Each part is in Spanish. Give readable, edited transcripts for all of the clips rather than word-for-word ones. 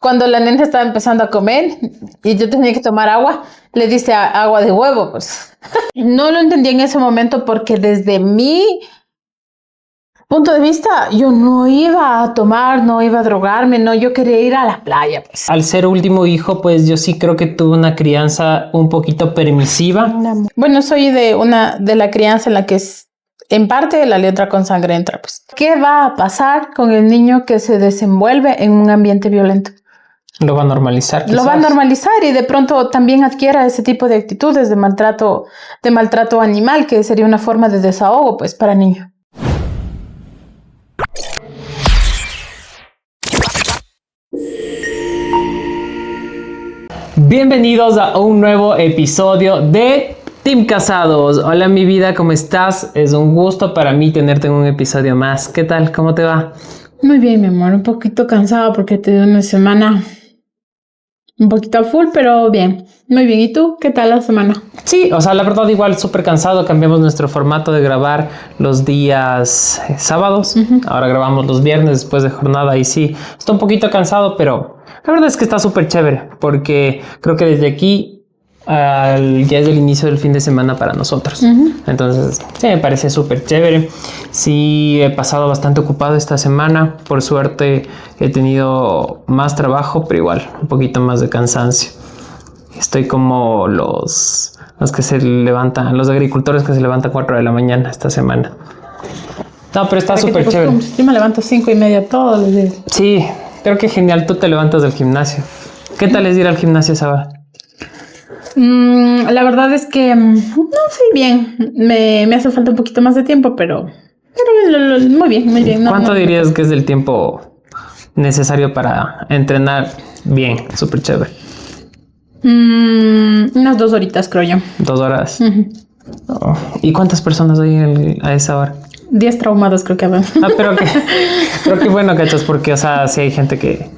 cuando la nena estaba empezando a comer y yo tenía que tomar agua, le diste agua de huevo, pues. No lo entendí en ese momento porque desde mi punto de vista, yo no iba a tomar, no iba a drogarme, no, yo quería ir a la playa, pues. Al ser último hijo, pues yo sí creo que tuve una crianza un poquito permisiva. Bueno, soy de la crianza en la que es, en parte la letra con sangre entra, pues. ¿Qué va a pasar con el niño que se desenvuelve en un ambiente violento? Lo va a normalizar. Lo va a normalizar y de pronto también adquiera ese tipo de actitudes de maltrato animal, que sería una forma de desahogo, pues, para niño. Bienvenidos a un nuevo episodio de Team Casados. Hola mi vida, ¿cómo estás? Es un gusto para mí tenerte en un episodio más. ¿Qué tal? ¿Cómo te va? Muy bien, mi amor. Un poquito cansado porque he tenido una semana un poquito full, pero bien. Muy bien. ¿Y tú? ¿Qué tal la semana? Sí, o sea, la verdad igual súper cansado. Cambiamos nuestro formato de grabar los días sábados. Ahora grabamos los viernes después de jornada y sí, estoy un poquito cansado, pero la verdad es que está súper chévere porque creo que desde aquí ya es el inicio del fin de semana para nosotros. Entonces, sí, me parece súper chévere. Sí, he pasado bastante ocupado esta semana. Por suerte he tenido más trabajo, pero igual un poquito más de cansancio. Estoy como los que se levantan, los agricultores que se levantan 4 de la mañana esta semana. No, pero está súper chévere. Yo me levanto 5:30 todos los días. Sí, creo que genial. Tú te levantas del gimnasio. ¿Qué tal es ir al gimnasio, Saba? La verdad es que no sé bien. Me hace falta un poquito más de tiempo, pero muy bien, muy bien. ¿Cuánto dirías que es el tiempo necesario para entrenar bien? Súper chévere. Unas 2 horitas, creo yo. 2 horas. Oh. ¿Y cuántas personas hay a esa hora? 10 traumados creo que habrá. Pero qué bueno, cachas, porque, o sea, sí hay gente que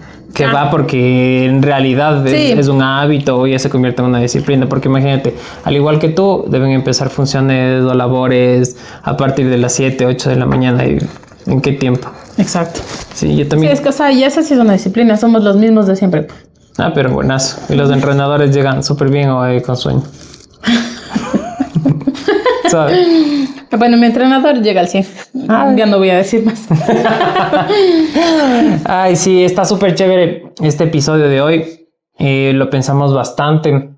va porque en realidad es un hábito o ya se convierte en una disciplina, porque imagínate, al igual que tú, deben empezar funciones o labores a partir de las 7, 8 de la mañana. ¿Y en qué tiempo? Exacto. Sí, yo también. Sí, es que, o sea, ya esa sí es una disciplina, somos los mismos de siempre. Pero buenazo. Y los entrenadores llegan súper bien o con sueño. ¿Sabes? Bueno, mi entrenador llega al 100. Ya no voy a decir más. Ay, sí, está súper chévere este episodio de hoy. Lo pensamos bastante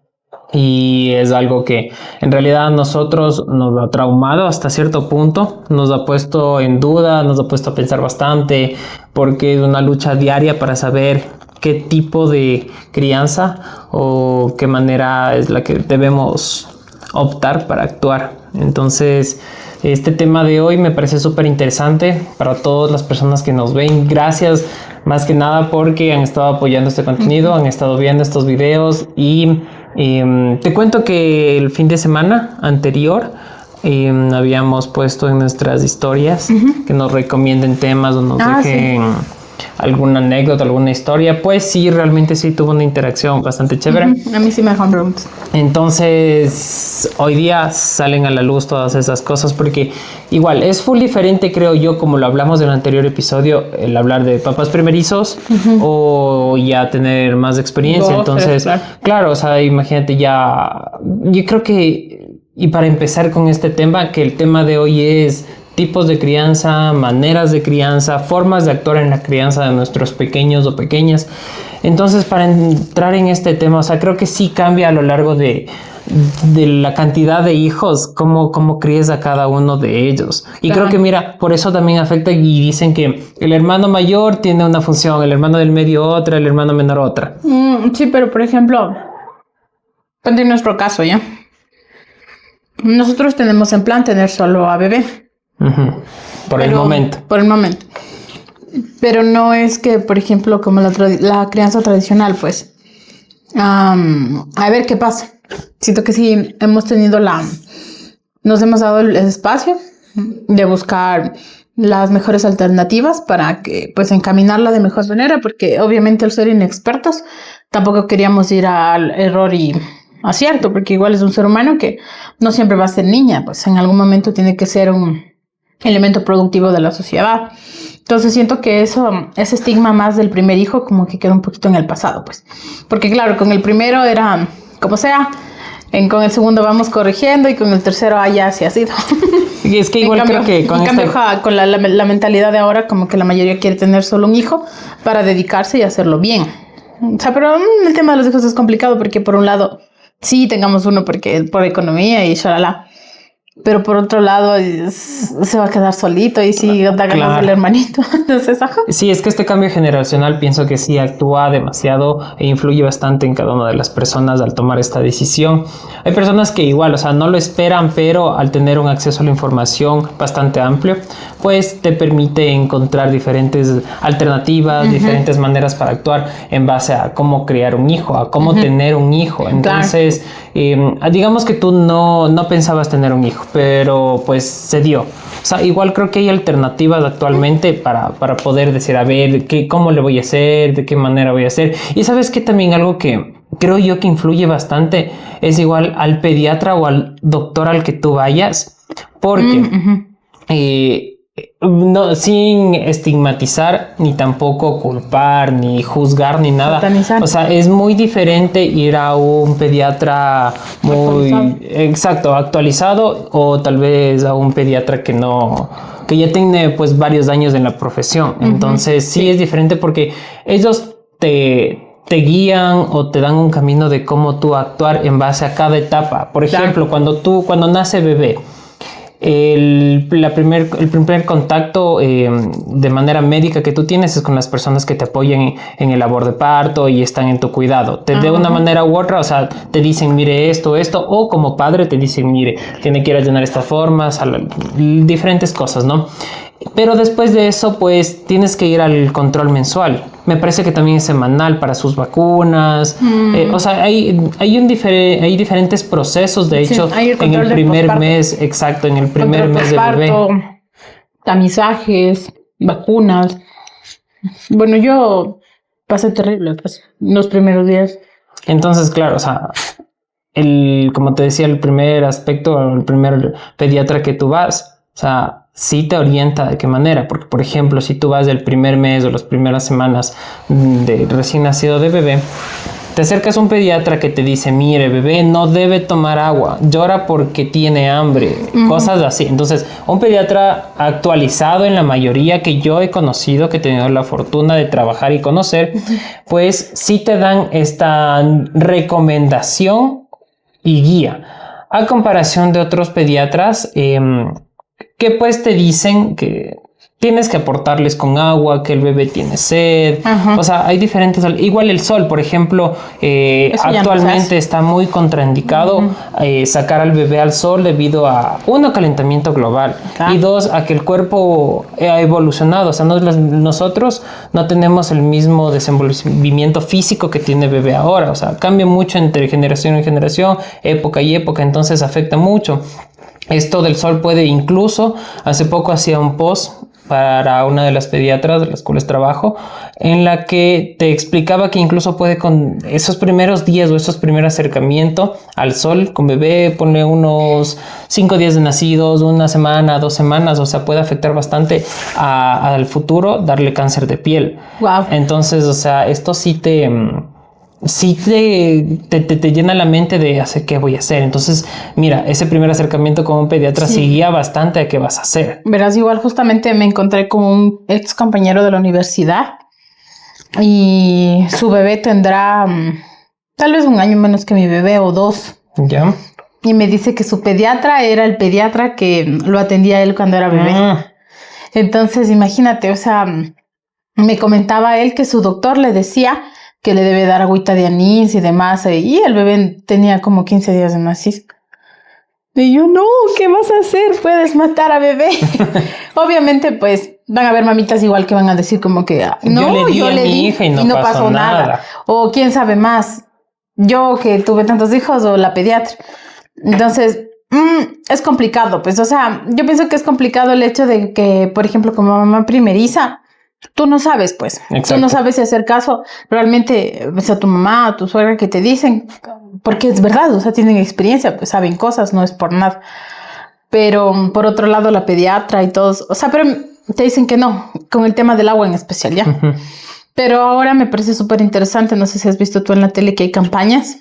y es algo que en realidad a nosotros nos ha traumado hasta cierto punto. Nos ha puesto en duda, nos ha puesto a pensar bastante porque es una lucha diaria para saber qué tipo de crianza o qué manera es la que debemos optar para actuar. Entonces, este tema de hoy me parece súper interesante para todas las personas que nos ven. Gracias más que nada porque han estado apoyando este contenido, han estado viendo estos videos y te cuento que el fin de semana anterior habíamos puesto en nuestras historias que nos recomienden temas o nos dejen alguna anécdota, alguna historia. Pues sí, realmente sí tuvo una interacción bastante chévere. A mí sí me dejan preguntas. Entonces, hoy día salen a la luz todas esas cosas porque igual es full diferente, creo yo, como lo hablamos en el anterior episodio, el hablar de papás primerizos o ya tener más experiencia. Entonces, claro, o sea, imagínate ya, yo creo que, y para empezar con este tema, que el tema de hoy es tipos de crianza, maneras de crianza, formas de actuar en la crianza de nuestros pequeños o pequeñas. Entonces, para entrar en este tema, o sea, creo que sí cambia a lo largo de la cantidad de hijos, cómo críes a cada uno de ellos. Y creo que, mira, por eso también afecta y dicen que el hermano mayor tiene una función, el hermano del medio otra, el hermano menor otra. Sí, pero por ejemplo, en nuestro caso, ¿ya? Nosotros tenemos en plan tener solo a bebé. Por el momento. Pero no es que, por ejemplo, como la crianza tradicional, pues, a ver qué pasa. Siento que sí hemos tenido nos hemos dado el espacio de buscar las mejores alternativas para que, pues, encaminarla de mejor manera, porque obviamente al ser inexpertos tampoco queríamos ir al error y acierto, porque igual es un ser humano que no siempre va a ser niña, pues en algún momento tiene que ser un elemento productivo de la sociedad. Entonces siento que ese estigma más del primer hijo como que quedó un poquito en el pasado, pues. Porque claro, con el primero era como sea, con el segundo vamos corrigiendo y con el tercero ya así ha sido. Y es que igual creo que con la mentalidad de ahora como que la mayoría quiere tener solo un hijo para dedicarse y hacerlo bien. O sea, pero el tema de los hijos es complicado porque por un lado sí tengamos uno porque por economía y shalala. Pero por otro lado, se va a quedar solito y sí da ganas del hermanito. Entonces, ajá. Sí, es que este cambio generacional pienso que sí actúa demasiado e influye bastante en cada una de las personas al tomar esta decisión. Hay personas que igual, o sea, no lo esperan, pero al tener un acceso a la información bastante amplio, pues te permite encontrar diferentes alternativas, diferentes maneras para actuar en base a cómo crear un hijo, a cómo tener un hijo. Entonces, digamos que tú no pensabas tener un hijo, pero pues se dio. O sea, igual creo que hay alternativas actualmente para poder decir, a ver, cómo le voy a hacer, de qué manera voy a hacer. Y sabes que también algo que creo yo que influye bastante es igual al pediatra o al doctor al que tú vayas, porque no, sin estigmatizar ni tampoco culpar ni juzgar ni nada. Satanizar. O sea, es muy diferente ir a un pediatra muy actualizado o tal vez a un pediatra que ya tiene pues varios años en la profesión. Entonces sí es diferente porque ellos te guían o te dan un camino de cómo tú actuar en base a cada etapa. Por ejemplo, cuando nace bebé, el primer contacto de manera médica que tú tienes es con las personas que te apoyan en el labor de parto y están en tu cuidado. De una manera u otra, o sea, te dicen, mire esto, o como padre te dicen, mire, tiene que ir a llenar estas formas, diferentes cosas, ¿no? Pero después de eso, pues tienes que ir al control mensual. Me parece que también es semanal para sus vacunas. O sea, hay diferentes procesos, de hecho, en el primer mes, exacto, en el primer mes de bebé. Tamizajes, vacunas. Bueno, yo pasé terrible pues, los primeros días. Entonces, claro, o sea, como te decía, el primer aspecto, el primer pediatra que tú vas, o sea, sí te orienta de qué manera, porque por ejemplo, si tú vas del primer mes o las primeras semanas de recién nacido de bebé, te acercas a un pediatra que te dice, mire, bebé no debe tomar agua, llora porque tiene hambre, cosas así. Entonces, un pediatra actualizado en la mayoría que yo he conocido, que he tenido la fortuna de trabajar y conocer, pues sí te dan esta recomendación y guía. A comparación de otros pediatras, que pues te dicen que tienes que aportarles con agua, que el bebé tiene sed. O sea, hay diferentes... Igual el sol, por ejemplo, actualmente está muy contraindicado sacar al bebé al sol debido a, uno, calentamiento global y dos, a que el cuerpo ha evolucionado. O sea, nosotros no tenemos el mismo desenvolvimiento físico que tiene el bebé ahora. O sea, cambia mucho entre generación y generación, época y época, entonces afecta mucho. Esto del sol puede incluso, hace poco hacía un post para una de las pediatras de las cuales trabajo, en la que te explicaba que incluso puede con esos primeros días o esos primeros acercamientos al sol con bebé, ponle unos 5 días de nacidos, 1 semana, 2 semanas, o sea, puede afectar bastante al futuro, darle cáncer de piel. Wow. Entonces, o sea, esto sí te llena la mente de hacer qué voy a hacer. Entonces, mira, ese primer acercamiento con un pediatra sí guía bastante a qué vas a hacer. Verás, igual justamente me encontré con un ex compañero de la universidad y su bebé tendrá tal vez 1 año menos que mi bebé o 2. Ya. Y me dice que su pediatra era el pediatra que lo atendía a él cuando era bebé. Entonces, imagínate, o sea, me comentaba él que su doctor le decía que le debe dar agüita de anís y demás, y el bebé tenía como 15 días de nacido. Y yo, no, ¿qué vas a hacer? Puedes matar a bebé. Obviamente, pues, van a haber mamitas igual que van a decir como que, no, yo le di hija y no pasó nada. O quién sabe más, yo que tuve tantos hijos o la pediatra. Entonces, es complicado, pues, o sea, yo pienso que es complicado el hecho de que, por ejemplo, como mamá primeriza, tú no sabes, pues. Exacto. Tú no sabes si hacer caso realmente pues, a tu mamá, a tu suegra que te dicen, porque es verdad, o sea, tienen experiencia, pues saben cosas, no es por nada. Pero por otro lado, la pediatra y todos, o sea, pero te dicen que no, con el tema del agua en especial, ¿ya? Uh-huh. Pero ahora me parece súper interesante, no sé si has visto tú en la tele que hay campañas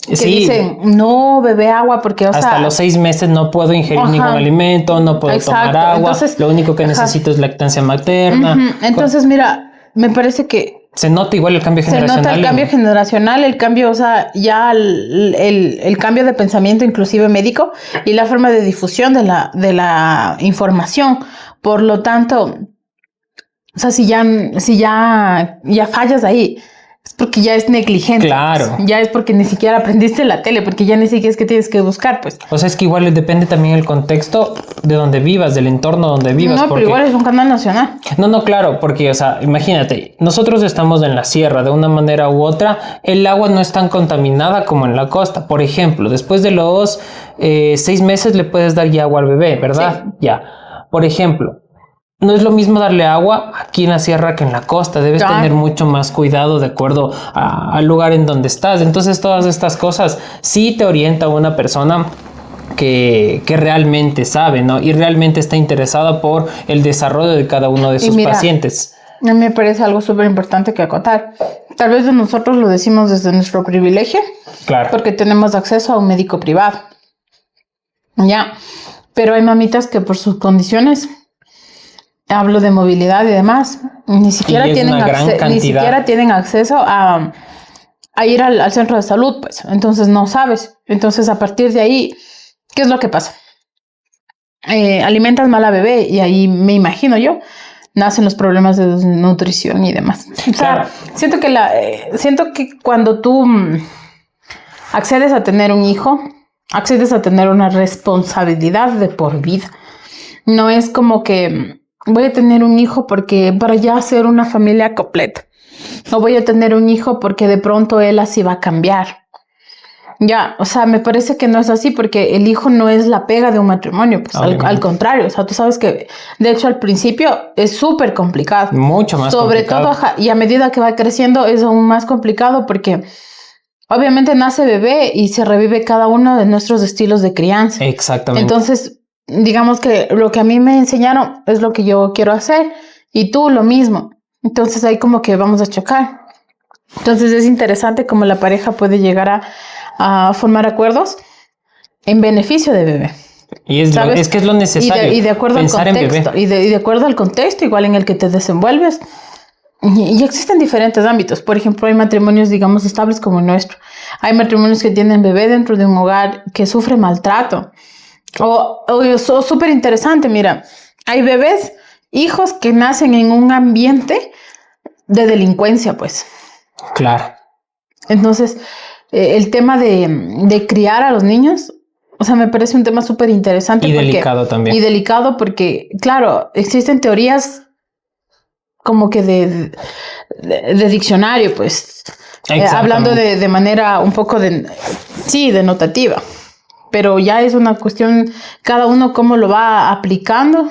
que dicen, no bebe agua porque, hasta los 6 meses no puedo ingerir ningún alimento, no puedo tomar agua. Entonces, lo único que necesito es lactancia materna. Entonces, mira, me parece que se nota igual el cambio generacional. Se nota el cambio generacional, el cambio, o sea, ya el cambio de pensamiento, inclusive médico, y la forma de difusión de la información. Por lo tanto, o sea, si ya fallas ahí, es porque ya es negligente. Claro. Ya es porque ni siquiera aprendiste la tele, porque ya ni siquiera es que tienes que buscar, pues. O sea, es que igual depende también el contexto de donde vivas, del entorno donde vivas. No, pero igual es un canal nacional. No, claro, porque, o sea, imagínate, nosotros estamos en la sierra de una manera u otra, el agua no es tan contaminada como en la costa. Por ejemplo, después de los 6 meses le puedes dar ya agua al bebé, ¿verdad? Sí. Ya. Por ejemplo, no es lo mismo darle agua aquí en la sierra que en la costa. Debes tener mucho más cuidado de acuerdo al lugar en donde estás. Entonces, todas estas cosas sí te orienta a una persona que realmente sabe, ¿no? Y realmente está interesada por el desarrollo de cada uno de sus pacientes. A mí me parece algo súper importante que acotar. Tal vez nosotros lo decimos desde nuestro privilegio. Claro. Porque tenemos acceso a un médico privado. Ya. Pero hay mamitas que por sus condiciones... Hablo de movilidad y demás. Ni siquiera tienen acceso a ir al centro de salud, pues. Entonces no sabes. Entonces a partir de ahí, ¿qué es lo que pasa? Alimentas mal a bebé y ahí me imagino yo nacen los problemas de desnutrición y demás. O sea, claro. Siento que cuando tú accedes a tener un hijo, accedes a tener una responsabilidad de por vida. No es como que voy a tener un hijo porque para ya hacer una familia completa. O voy a tener un hijo porque de pronto él así va a cambiar. Ya, o sea, me parece que no es así porque el hijo no es la pega de un matrimonio. Pues al contrario, o sea, tú sabes que de hecho al principio es súper complicado. Mucho más complicado. Sobre todo, y a medida que va creciendo es aún más complicado porque obviamente nace bebé y se revive cada uno de nuestros estilos de crianza. Exactamente. Entonces... digamos que lo que a mí me enseñaron es lo que yo quiero hacer y tú lo mismo. Entonces ahí como que vamos a chocar. Entonces es interesante cómo la pareja puede llegar a formar acuerdos en beneficio de bebé. Y es que es lo necesario. Y de acuerdo al contexto. Y de acuerdo al contexto igual en el que te desenvuelves. Y existen diferentes ámbitos. Por ejemplo, hay matrimonios, digamos, estables como el nuestro. Hay matrimonios que tienen bebé dentro de un hogar que sufre maltrato. O súper interesante, mira, hay bebés, hijos que nacen en un ambiente de delincuencia, pues. Claro. Entonces, el tema de criar a los niños, o sea, me parece un tema súper interesante. Y delicado también. Y delicado porque, claro, existen teorías como que de diccionario, pues. Hablando de manera un poco denotativa. Pero ya es una cuestión, cada uno cómo lo va aplicando.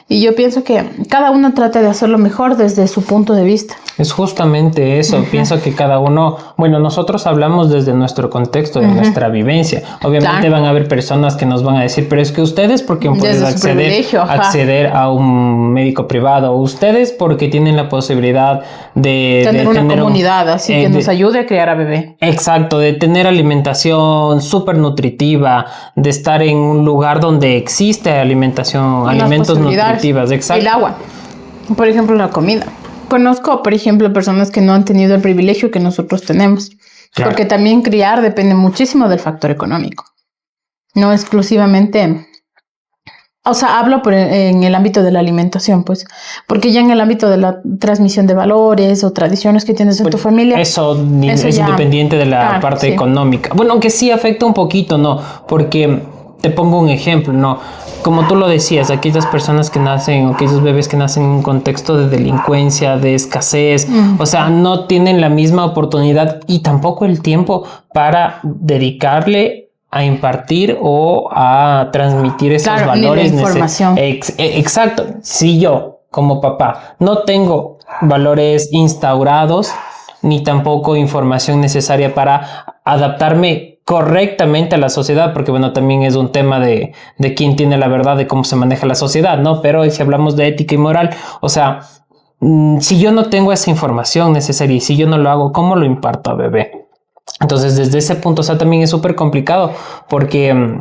Y yo pienso que cada uno trata de hacerlo mejor desde su punto de vista. Es justamente eso. Uh-huh. Pienso que cada uno... Bueno, nosotros hablamos desde nuestro contexto, de nuestra vivencia. Obviamente van a haber personas que nos van a decir, pero es que ustedes porque pueden acceder a un médico privado. Ustedes porque tienen la posibilidad de tener una comunidad así que nos ayude a criar a bebé. Exacto, de tener alimentación súper nutritiva, de estar en un lugar donde existe alimentación, alimentos nutritivos. Exacto. El agua, por ejemplo, la comida. Conozco, por ejemplo, personas que no han tenido el privilegio que nosotros tenemos. Claro. Porque también criar depende muchísimo del factor económico. No exclusivamente... O sea, hablo en el ámbito de la alimentación, pues. Porque ya en el ámbito de la transmisión de valores o tradiciones que tienes en tu familia... Eso es ya, independiente de la parte económica. Bueno, aunque sí afecta un poquito, ¿no? Porque te pongo un ejemplo, ¿no? Como tú lo decías, aquellas personas que nacen, o aquellos bebés que nacen en un contexto de delincuencia, de escasez, o sea, no tienen la misma oportunidad y tampoco el tiempo para dedicarle a impartir o a transmitir esos valores. Ni la información. Exacto. Si yo, como papá, no tengo valores instaurados, ni tampoco información necesaria para adaptarme correctamente a la sociedad, porque bueno, también es un tema de quién tiene la verdad de cómo se maneja la sociedad, ¿no? Pero si hablamos de ética y moral, o sea, si yo no tengo esa información necesaria y si yo no lo hago, ¿cómo lo imparto a bebé? Entonces, desde ese punto, o sea, también es súper complicado porque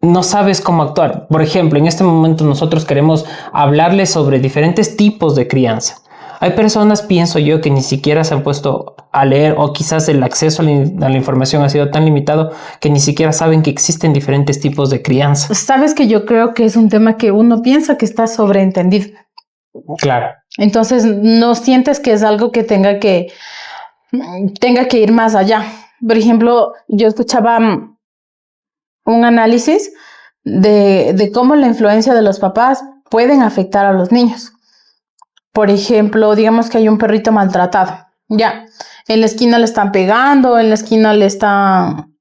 no sabes cómo actuar. Por ejemplo, en este momento nosotros queremos hablarles sobre diferentes tipos de crianza. Hay personas, pienso yo, que ni siquiera se han puesto a leer o quizás el acceso a la información ha sido tan limitado que ni siquiera saben que existen diferentes tipos de crianza. Sabes que yo creo que es un tema que uno piensa que está sobreentendido. Claro. Entonces no sientes que es algo que tenga que ir más allá. Por ejemplo, yo escuchaba un análisis de cómo la influencia de los papás pueden afectar a los niños. Por ejemplo, digamos que hay un perrito maltratado. Ya, en la esquina le están pegando, en la esquina le están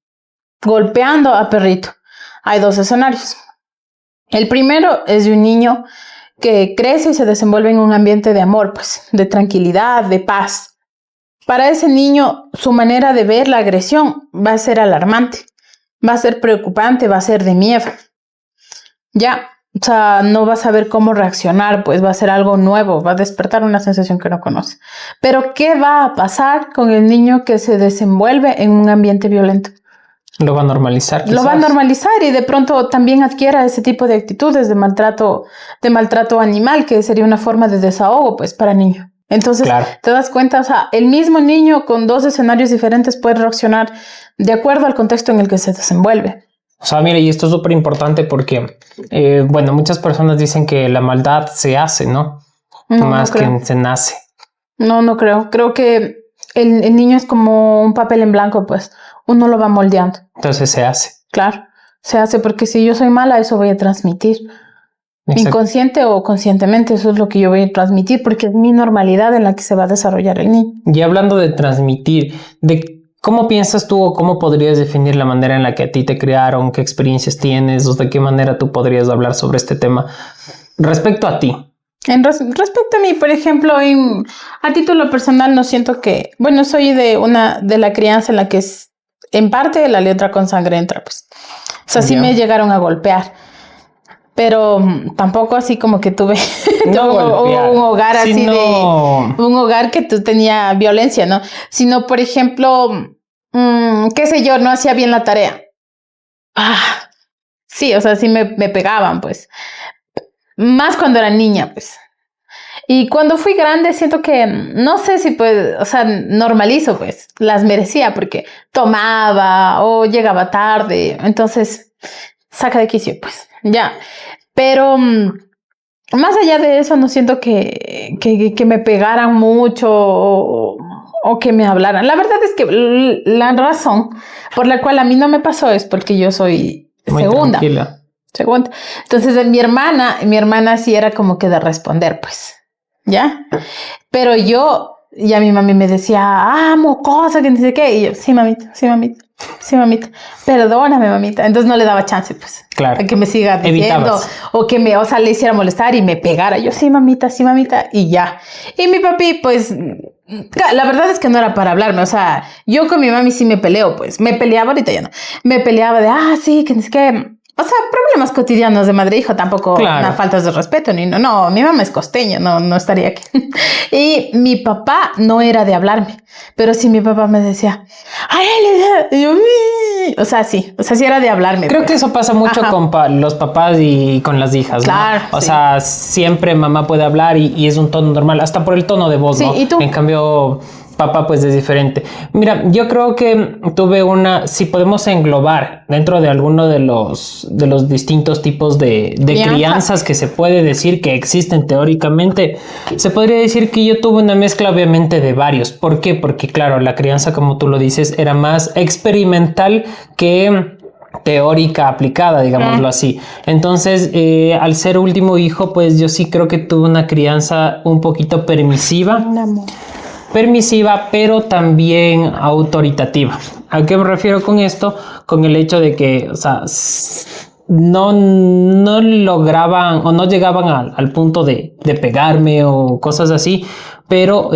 golpeando a perrito. Hay dos escenarios. El primero es de un niño que crece y se desenvuelve en un ambiente de amor, pues, de tranquilidad, de paz. Para ese niño, su manera de ver la agresión va a ser alarmante, va a ser preocupante, va a ser de miedo. Ya, o sea, no va a saber cómo reaccionar, pues va a ser algo nuevo, va a despertar una sensación que no conoce. Pero, ¿qué va a pasar con el niño que se desenvuelve en un ambiente violento? Lo va a normalizar. Lo va a normalizar y de pronto también adquiera ese tipo de actitudes de maltrato animal, que sería una forma de desahogo, pues, para niño. Entonces, claro, te das cuenta, o sea, el mismo niño con dos escenarios diferentes puede reaccionar de acuerdo al contexto en el que se desenvuelve. O sea, mira, y esto es súper importante porque, bueno, muchas personas dicen que la maldad se hace, ¿no? Más que se nace. No creo. Creo que el niño es como un papel en blanco, pues uno lo va moldeando. Entonces se hace. Claro, se hace porque si yo soy mala, eso voy a transmitir. Exacto. Inconsciente o conscientemente, eso es lo que yo voy a transmitir porque es mi normalidad en la que se va a desarrollar el niño. Y hablando de transmitir, ¿cómo piensas tú o cómo podrías definir la manera en la que a ti te criaron? ¿Qué experiencias tienes? ¿O de qué manera tú podrías hablar sobre este tema respecto a ti? Respecto a mí, por ejemplo, a título personal no siento que... Bueno, soy de la crianza en la que es en parte la letra con sangre entra, pues. O sea, sí me llegaron a golpear. Pero tampoco así como que tuve un hogar así un hogar que tenía violencia, ¿no? Sino, por ejemplo, qué sé yo, no hacía bien la tarea. Sí, o sea, sí me pegaban, pues. Más cuando era niña, pues. Y cuando fui grande siento que, no sé si pues, o sea, normalizo, pues. Las merecía porque tomaba o llegaba tarde. Entonces, saca de quicio, pues. Ya. Pero más allá de eso, no siento que me pegaran mucho o que me hablaran. La verdad es que la razón por la cual a mí no me pasó es porque yo soy muy segunda. Tranquila. Segunda. Entonces, mi hermana sí era como que de responder, pues, ¿ya? Pero ya mi mami me decía, mocosa, que no sé qué. Y yo, sí, mamita. Sí, mamita. Perdóname, mamita. Entonces no le daba chance, pues. Claro. A que me siga diciendo. O que le hiciera molestar y me pegara. Yo, sí, mamita. Y ya. Y mi papi, pues, la verdad es que no era para hablarme. O sea, yo con mi mami sí me peleo, pues. Me peleaba, ahorita ya no. Me peleaba de, sí, que no sé qué. O sea, problemas cotidianos de madre e hijo, tampoco claro. Faltas de respeto, no, mi mamá es costeña, no estaría aquí. Y mi papá no era de hablarme, pero sí mi papá me decía, o sea, sí era de hablarme. Creo que eso pasa mucho con los papás y con las hijas, claro, ¿no? O sea, siempre mamá puede hablar y es un tono normal, hasta por el tono de voz, sí, ¿no? ¿Y tú? En cambio, papá pues es diferente. Mira, yo creo que tuve si podemos englobar dentro de alguno de los distintos tipos de crianzas que se puede decir que existen teóricamente, se podría decir que yo tuve una mezcla obviamente de varios. ¿Por qué? Porque claro, la crianza, como tú lo dices, era más experimental que teórica aplicada, digámoslo así. Entonces, al ser último hijo, pues yo sí creo que tuve una crianza un poquito permisiva, pero también autoritativa. ¿A qué me refiero con esto? Con el hecho de que, o sea, no lograban o no llegaban al punto de pegarme o cosas así, pero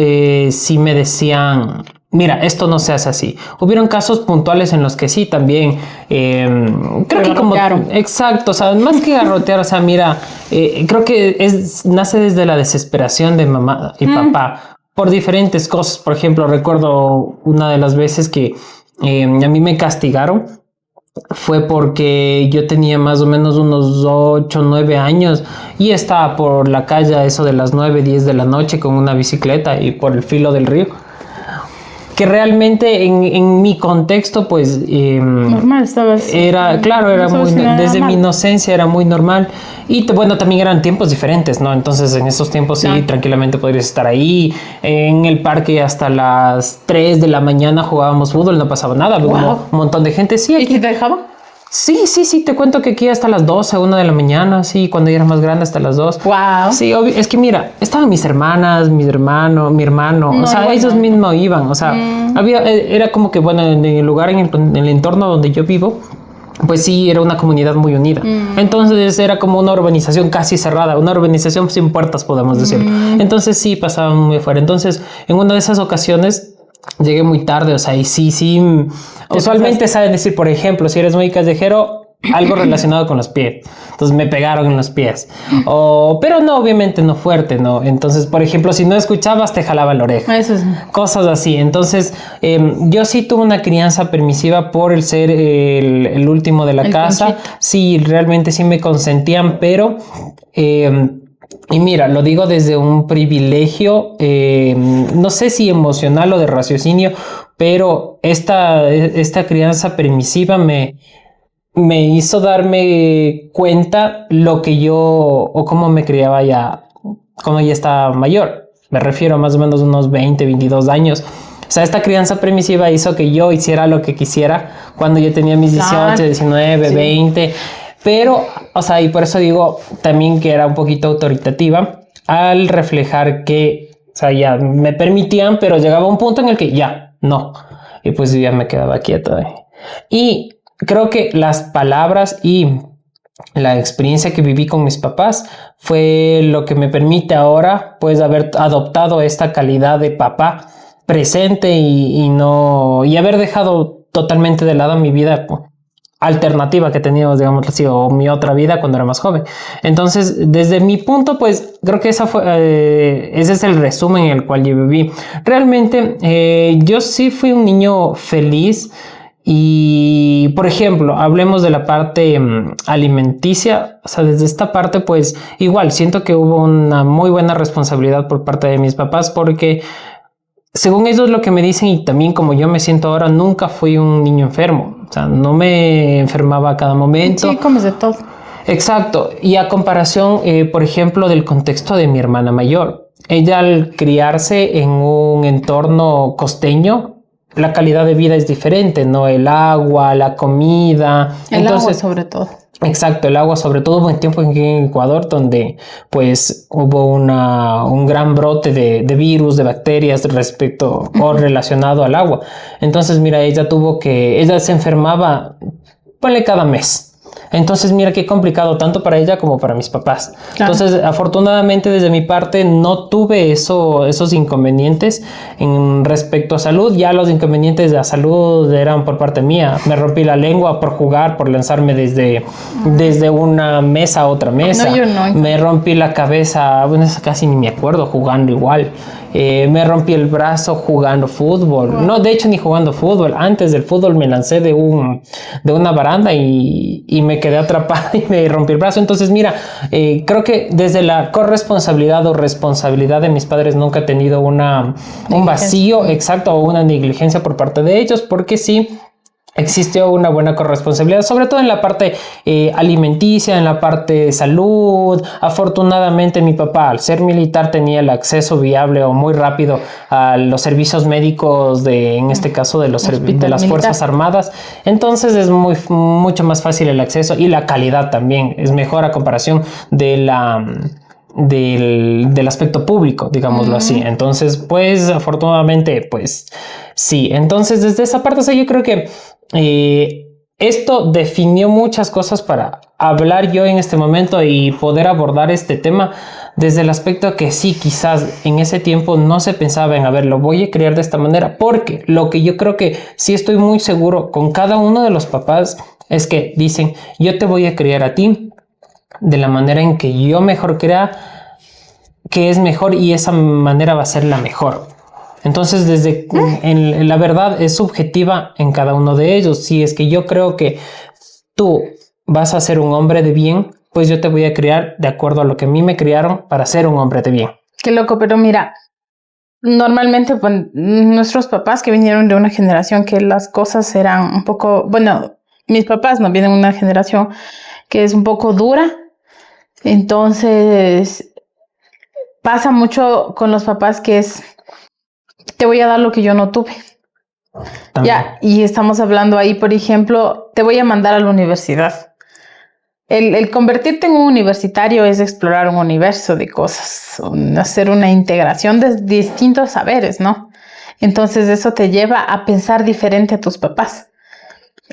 sí me decían mira, esto no se hace así. Hubieron casos puntuales en los que sí también, creo que como... Exacto, o sea, más que garrotear, o sea, mira, creo que nace desde la desesperación de mamá y papá por diferentes cosas. Por ejemplo, recuerdo una de las veces que a mí me castigaron. Fue porque yo tenía más o menos unos 8, 9 años y estaba por la calle a eso de las 9, 10 de la noche con una bicicleta y por el filo del río. Que realmente en mi contexto, pues... normal, estabas... Era, claro, era muy... Desde mi inocencia era muy normal. Y bueno, también eran tiempos diferentes, ¿no? Entonces en esos tiempos sí, tranquilamente podrías estar ahí. En el parque hasta las 3 de la mañana jugábamos fútbol, no pasaba nada. Un montón de gente, sí. ¿Y te dejaban? Sí, te cuento que aquí hasta las 12, 1 de la mañana, sí, cuando yo era más grande hasta las 2. Wow. Sí, es que mira, estaban mis hermanas, mi hermano, no, o sea, ellos mismos iban, o sea, era como que, bueno, en el lugar, en el entorno donde yo vivo, pues sí, era una comunidad muy unida. Entonces era como una urbanización casi cerrada, una urbanización sin puertas, podemos decir. Entonces sí, pasaban muy afuera. Entonces, en una de esas ocasiones... Llegué muy tarde, o sea, y sí. Usualmente saben decir, por ejemplo, si eres muy callejero, algo relacionado con los pies. Entonces me pegaron en los pies. Pero no, obviamente no fuerte, ¿no? Entonces, por ejemplo, si no escuchabas, te jalaban la oreja. Eso es. Cosas así. Entonces, yo sí tuve una crianza permisiva por el ser el último de la casa. Conchito. Sí, realmente sí me consentían, pero... y mira, lo digo desde un privilegio, no sé si emocional o de raciocinio, pero esta crianza permisiva me hizo darme cuenta lo que yo o cómo me criaba ya, cuando ya estaba mayor. Me refiero a más o menos unos 20, 22 años. O sea, esta crianza permisiva hizo que yo hiciera lo que quisiera cuando yo tenía mis 18, 19, 20... Pero, o sea, y por eso digo también que era un poquito autoritativa al reflejar que, o sea, ya me permitían, pero llegaba un punto en el que ya, no. Y pues ya me quedaba quieto. Y creo que las palabras y la experiencia que viví con mis papás fue lo que me permite ahora, pues, haber adoptado esta calidad de papá presente y haber dejado totalmente de lado mi vida alternativa que teníamos, digamos así, o mi otra vida cuando era más joven. Entonces, desde mi punto, pues creo que ese es el resumen en el cual yo viví. Realmente, yo sí fui un niño feliz y, por ejemplo, hablemos de la parte alimenticia. O sea, desde esta parte, pues igual siento que hubo una muy buena responsabilidad por parte de mis papás porque... Según ellos lo que me dicen y también como yo me siento ahora, nunca fui un niño enfermo. O sea, no me enfermaba a cada momento. Sí, comes de todo. Exacto. Y a comparación, por ejemplo, del contexto de mi hermana mayor. Ella al criarse en un entorno costeño, la calidad de vida es diferente, ¿no? El agua, la comida. Entonces, agua sobre todo. Exacto, el agua, sobre todo hubo un tiempo en Ecuador donde pues hubo un gran brote de virus, de bacterias respecto o relacionado al agua. Entonces, mira, ella se enfermaba, ponle cada mes. Entonces, mira qué complicado, tanto para ella como para mis papás. Claro. Entonces, afortunadamente, desde mi parte, no tuve esos inconvenientes en respecto a salud. Ya los inconvenientes de la salud eran por parte mía. Me rompí la lengua por jugar, por lanzarme desde una mesa a otra mesa. No, yo no. Me rompí la cabeza, bueno, casi ni me acuerdo, jugando igual. Me rompí el brazo jugando fútbol. Wow. No, de hecho, ni jugando fútbol. Antes del fútbol me lancé de una baranda y me quedé atrapado y me rompí el brazo. Entonces, mira, creo que desde la corresponsabilidad o responsabilidad de mis padres nunca he tenido un vacío exacto o una negligencia por parte de ellos, porque sí existió una buena corresponsabilidad, sobre todo en la parte alimenticia, en la parte de salud. Afortunadamente mi papá, al ser militar, tenía el acceso viable o muy rápido a los servicios médicos en este caso de las Fuerzas Armadas. Entonces es mucho más fácil el acceso y la calidad también es mejor a comparación del aspecto público, digámoslo así. Entonces, pues, afortunadamente, pues, sí. Entonces, desde esa parte, o sea, yo creo que esto definió muchas cosas para hablar yo en este momento y poder abordar este tema desde el aspecto que sí, quizás en ese tiempo no se pensaba en, a ver, lo voy a criar de esta manera, porque lo que yo creo que sí estoy muy seguro con cada uno de los papás es que dicen, yo te voy a criar a ti de la manera en que yo mejor crea que es mejor y esa manera va a ser la mejor. Entonces, en la verdad es subjetiva en cada uno de ellos. Si es que yo creo que tú vas a ser un hombre de bien, pues yo te voy a criar de acuerdo a lo que a mí me criaron para ser un hombre de bien. Qué loco, pero mira, normalmente pues, nuestros papás que vinieron de una generación que las cosas eran un poco, bueno, mis papás no vienen de una generación que es un poco dura, entonces pasa mucho con los papás que es, te voy a dar lo que yo no tuve. También. Ya, y estamos hablando ahí, por ejemplo, te voy a mandar a la universidad. El convertirte en un universitario es explorar un universo de cosas, hacer una integración de distintos saberes, ¿no? Entonces eso te lleva a pensar diferente a tus papás.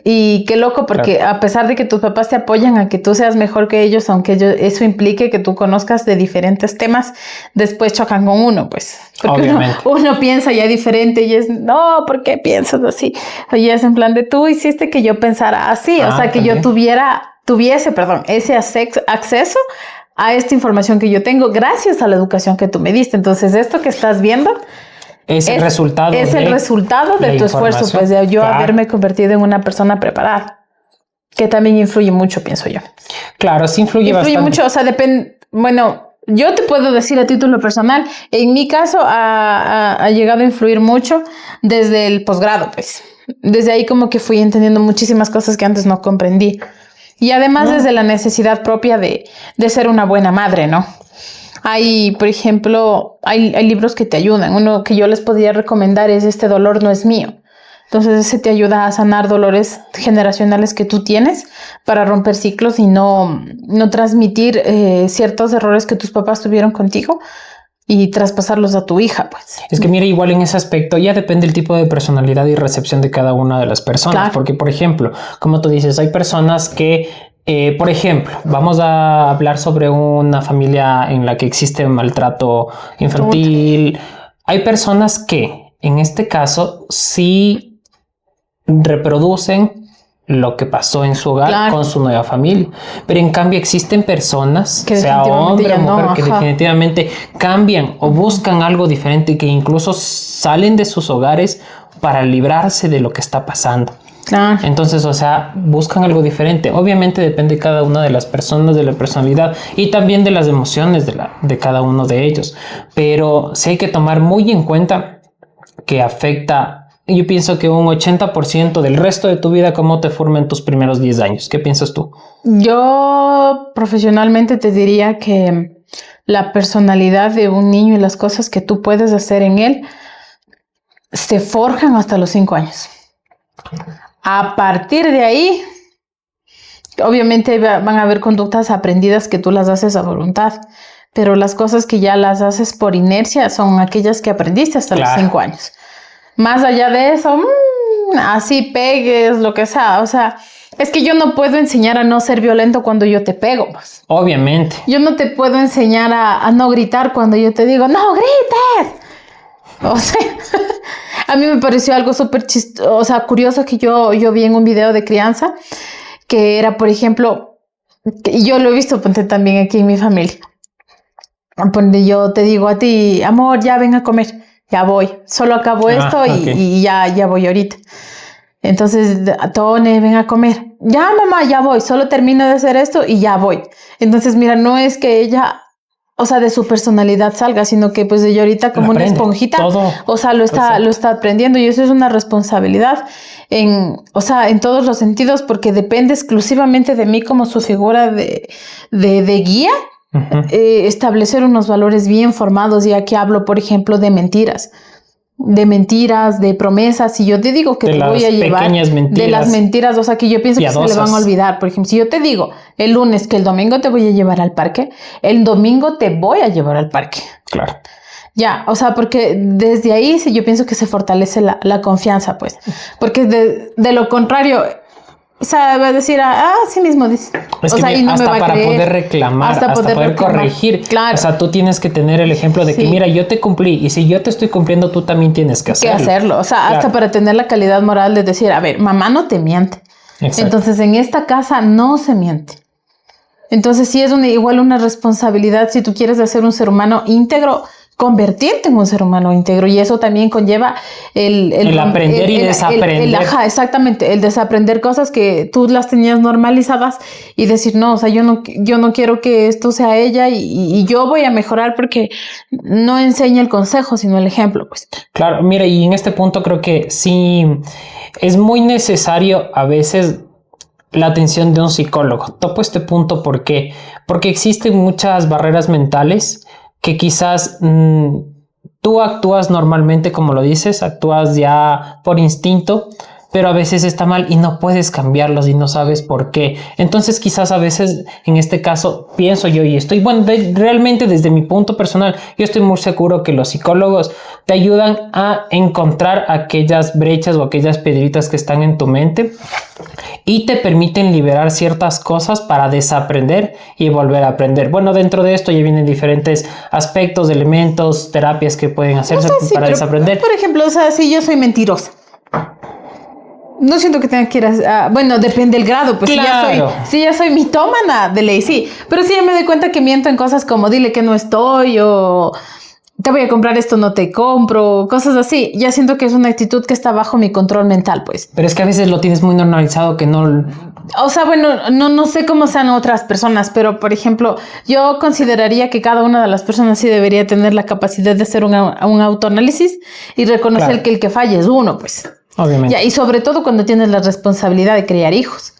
Y qué loco, porque claro, a pesar de que tus papás te apoyan a que tú seas mejor que ellos, aunque eso implique que tú conozcas de diferentes temas, después chocan con uno, pues. Porque uno piensa ya diferente y es, no, ¿por qué piensas así? Y es en plan de, tú hiciste que yo pensara así, o sea, que también yo tuviese ese acceso a esta información que yo tengo gracias a la educación que tú me diste. Entonces, esto que estás viendo es el resultado de tu esfuerzo, pues de yo haberme convertido en una persona preparada, que también influye mucho, pienso yo. Claro, sí influye bastante. Mucho, o sea, depende, bueno, yo te puedo decir a título personal, en mi caso ha llegado a influir mucho desde el posgrado, pues. Desde ahí como que fui entendiendo muchísimas cosas que antes no comprendí. Y además desde la necesidad propia de ser una buena madre, ¿no? Hay, por ejemplo, hay libros que te ayudan. Uno que yo les podría recomendar es Este dolor no es mío. Entonces ese te ayuda a sanar dolores generacionales que tú tienes para romper ciclos y no transmitir ciertos errores que tus papás tuvieron contigo y traspasarlos a tu hija, pues. Es que mira, igual en ese aspecto ya depende el tipo de personalidad y recepción de cada una de las personas. Claro. Porque, por ejemplo, como tú dices, hay personas que por ejemplo, vamos a hablar sobre una familia en la que existe maltrato infantil. Hay personas que, en este caso, sí reproducen lo que pasó en su hogar con su nueva familia. Pero en cambio existen personas, que sea hombre o mujer, que definitivamente cambian o buscan algo diferente, que incluso salen de sus hogares para librarse de lo que está pasando. Claro. Entonces, o sea, buscan algo diferente. Obviamente depende de cada una de las personas, de la personalidad y también de las emociones de cada uno de ellos. Pero sí hay que tomar muy en cuenta que afecta, yo pienso que un 80% del resto de tu vida, cómo te forma en tus primeros 10 años. ¿Qué piensas tú? Yo profesionalmente te diría que la personalidad de un niño y las cosas que tú puedes hacer en él se forjan hasta los 5 años. A partir de ahí, obviamente van a haber conductas aprendidas que tú las haces a voluntad, pero las cosas que ya las haces por inercia son aquellas que aprendiste hasta los 5 años. Más allá de eso, así pegues, lo que sea, o sea, es que yo no puedo enseñar a no ser violento cuando yo te pego. Pues. Obviamente. Yo no te puedo enseñar a no gritar cuando yo te digo, ¡no grites! O sea, a mí me pareció algo súper chistoso, o sea, curioso que yo vi en un video de crianza, que era, por ejemplo, y yo lo he visto también aquí en mi familia, donde yo te digo a ti, amor, ya ven a comer, ya voy, solo acabo esto y ya voy ahorita. Entonces, Tone, ven a comer, ya mamá, ya voy, solo termino de hacer esto y ya voy. Entonces, mira, no es que ella... O sea, de su personalidad salga, sino que pues ella ahorita como una esponjita, todo. O sea, lo está aprendiendo y eso es una responsabilidad en todos los sentidos porque depende exclusivamente de mí como su figura de guía, establecer unos valores bien formados, ya que hablo, por ejemplo, de mentiras, de promesas. Si yo te digo que te voy a llevar de las mentiras, o sea, que yo pienso piadosas, que se le van a olvidar. Por ejemplo, si yo te digo el lunes que el domingo te voy a llevar al parque, el domingo te voy a llevar al parque. Claro. Ya, o sea, porque desde ahí yo pienso que se fortalece la confianza, pues. Porque de lo contrario, O sea, va a decir, sí mismo dice. Es o que sea, y no hasta me va a para creer, poder reclamar, hasta poder reclamar. corregir. Claro. O sea, tú tienes que tener el ejemplo de que, Sí. mira, yo te cumplí y si yo te estoy cumpliendo, tú también tienes que hacerlo. O sea, Claro. hasta para tener la calidad moral de decir, a ver, mamá no te miente. Exacto. Entonces, en esta casa no se miente. Entonces, sí es igual una responsabilidad si tú quieres ser un ser humano íntegro, convertirte en un ser humano íntegro, y eso también conlleva el aprender y desaprender. Exactamente, el desaprender cosas que tú las tenías normalizadas y decir, no, o sea, yo no quiero que esto sea ella y yo voy a mejorar porque no enseña el consejo, sino el ejemplo, pues. Claro, mira, y en este punto creo que sí es muy necesario a veces la atención de un psicólogo. Topo este punto, ¿por qué? Porque existen muchas barreras mentales que quizás tú actúas normalmente, como lo dices, actúas ya por instinto, pero a veces está mal y no puedes cambiarlos y no sabes por qué. Entonces quizás a veces, en este caso, pienso yo y estoy, realmente desde mi punto personal, yo estoy muy seguro que los psicólogos te ayudan a encontrar aquellas brechas o aquellas piedritas que están en tu mente y te permiten liberar ciertas cosas para desaprender y volver a aprender. Bueno, dentro de esto ya vienen diferentes aspectos, elementos, terapias que pueden hacerse para desaprender. Por ejemplo, o sea, si yo soy mentirosa, no siento que tenga que ir bueno, depende del grado, pues claro. si ya soy mitómana, de ley, sí. Pero si ya me doy cuenta que miento en cosas como dile que no estoy o te voy a comprar esto, no te compro, cosas así. Ya siento que es una actitud que está bajo mi control mental, pues. Pero es que a veces lo tienes muy normalizado que no... O sea, bueno, no sé cómo sean otras personas, pero por ejemplo, yo consideraría que cada una de las personas sí debería tener la capacidad de hacer un autoanálisis y reconocer Claro. que el que falla es uno, pues. Obviamente. Ya, y sobre todo cuando tienes la responsabilidad de criar hijos.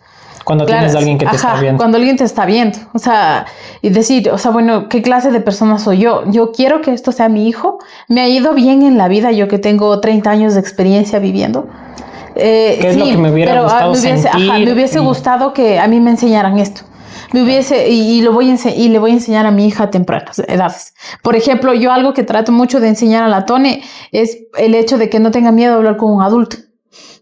Cuando tienes a alguien que te está viendo. Cuando alguien te está viendo. O sea, y decir, o sea, bueno, ¿qué clase de persona soy yo? Yo quiero que esto sea mi hijo. Me ha ido bien en la vida, yo que tengo 30 años de experiencia viviendo. ¿Qué es lo que me hubiera gustado sentir? Me hubiese gustado que a mí me enseñaran esto. Me hubiese, y le voy a enseñar a mi hija a tempranas edades. Por ejemplo, yo algo que trato mucho de enseñar a la Tone es el hecho de que no tenga miedo a hablar con un adulto.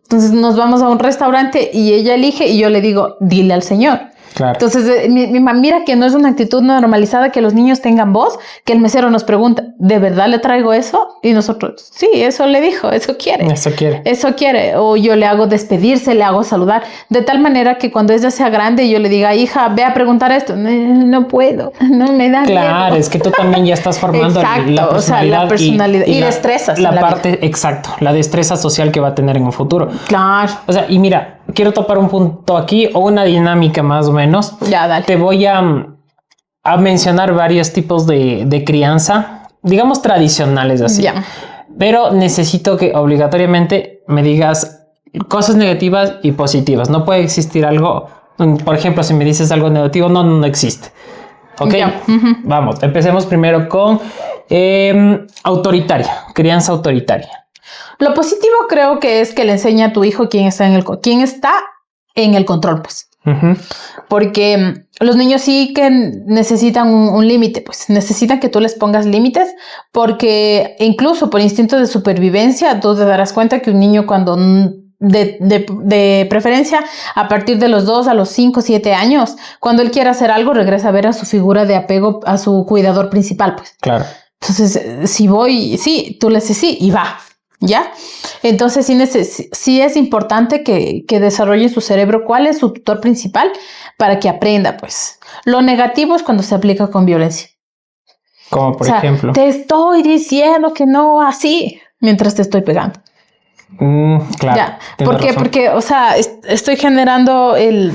Entonces nos vamos a un restaurante y ella elige y yo le digo, dile al señor. Claro. Entonces, mira que no es una actitud normalizada que los niños tengan voz, que el mesero nos pregunta, ¿de verdad le traigo eso? Y nosotros, sí, eso le dijo, eso quiere. Eso quiere. O yo le hago despedirse, le hago saludar, de tal manera que cuando ella sea grande yo le diga, hija, ve a preguntar esto. No puedo, no me da Claro, miedo. es que tú también ya estás formando exacto, la personalidad, y destrezas. La parte, exacto, la destreza social que va a tener en un futuro. Claro. O sea, y mira, quiero topar un punto aquí o una dinámica más o menos. Ya, dale. Te voy a mencionar varios tipos de crianza, digamos tradicionales así. Ya. Pero necesito que obligatoriamente me digas cosas negativas y positivas. No puede existir algo, por ejemplo, si me dices algo negativo, no existe. ¿Ok? Ya. Vamos, empecemos primero con autoritaria, crianza autoritaria. Lo positivo creo que es que le enseña a tu hijo quién está en el control, pues. Porque los niños sí que necesitan un límite, pues necesitan que tú les pongas límites, porque incluso por instinto de supervivencia tú te darás cuenta que un niño cuando de preferencia a partir de los 2 a los 5, 7 años, cuando él quiera hacer algo regresa a ver a su figura de apego, a su cuidador principal, pues. Claro. Entonces, si voy, sí, tú le dices sí y va. ¿Ya? Entonces sí es importante que desarrolle su cerebro cuál es su tutor principal para que aprenda, pues. Lo negativo es cuando se aplica con violencia. Como por ejemplo. Te estoy diciendo que no así mientras te estoy pegando. Claro. ¿Ya? ¿Por qué? Porque, o sea, estoy generando el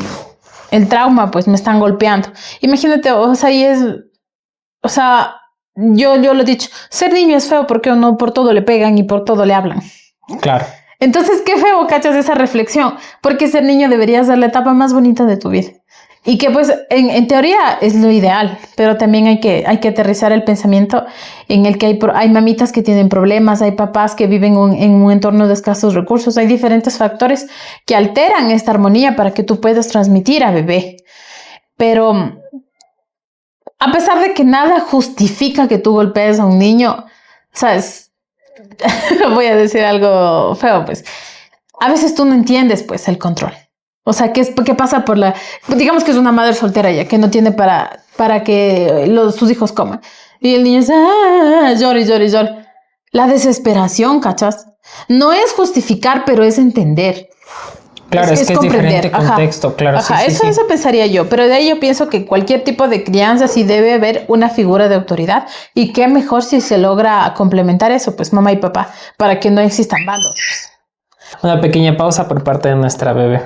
trauma, pues me están golpeando. Imagínate, o sea, yo lo he dicho, ser niño es feo porque no por todo le pegan y por todo le hablan. Claro. Entonces, qué feo, cachas, esa reflexión, porque ser niño debería ser la etapa más bonita de tu vida. Y que pues en teoría es lo ideal, pero también hay que aterrizar el pensamiento en el que hay mamitas que tienen problemas, hay papás que viven en un entorno de escasos recursos, hay diferentes factores que alteran esta armonía para que tú puedas transmitir a bebé. Pero a pesar de que nada justifica que tú golpees a un niño, ¿sabes? Voy a decir algo feo, pues. A veces tú no entiendes, pues, el control. O sea, ¿qué pasa por digamos que es una madre soltera ya, que no tiene para que sus hijos coman. Y el niño llora y llora y llora. La desesperación, ¿cachas? No es justificar, pero es entender. Claro, es que es diferente contexto, claro. Ajá, sí, eso pensaría yo. Pero de ahí yo pienso que cualquier tipo de crianza sí debe haber una figura de autoridad. Y qué mejor si se logra complementar eso, pues mamá y papá, para que no existan bandos. Una pequeña pausa por parte de nuestra bebé.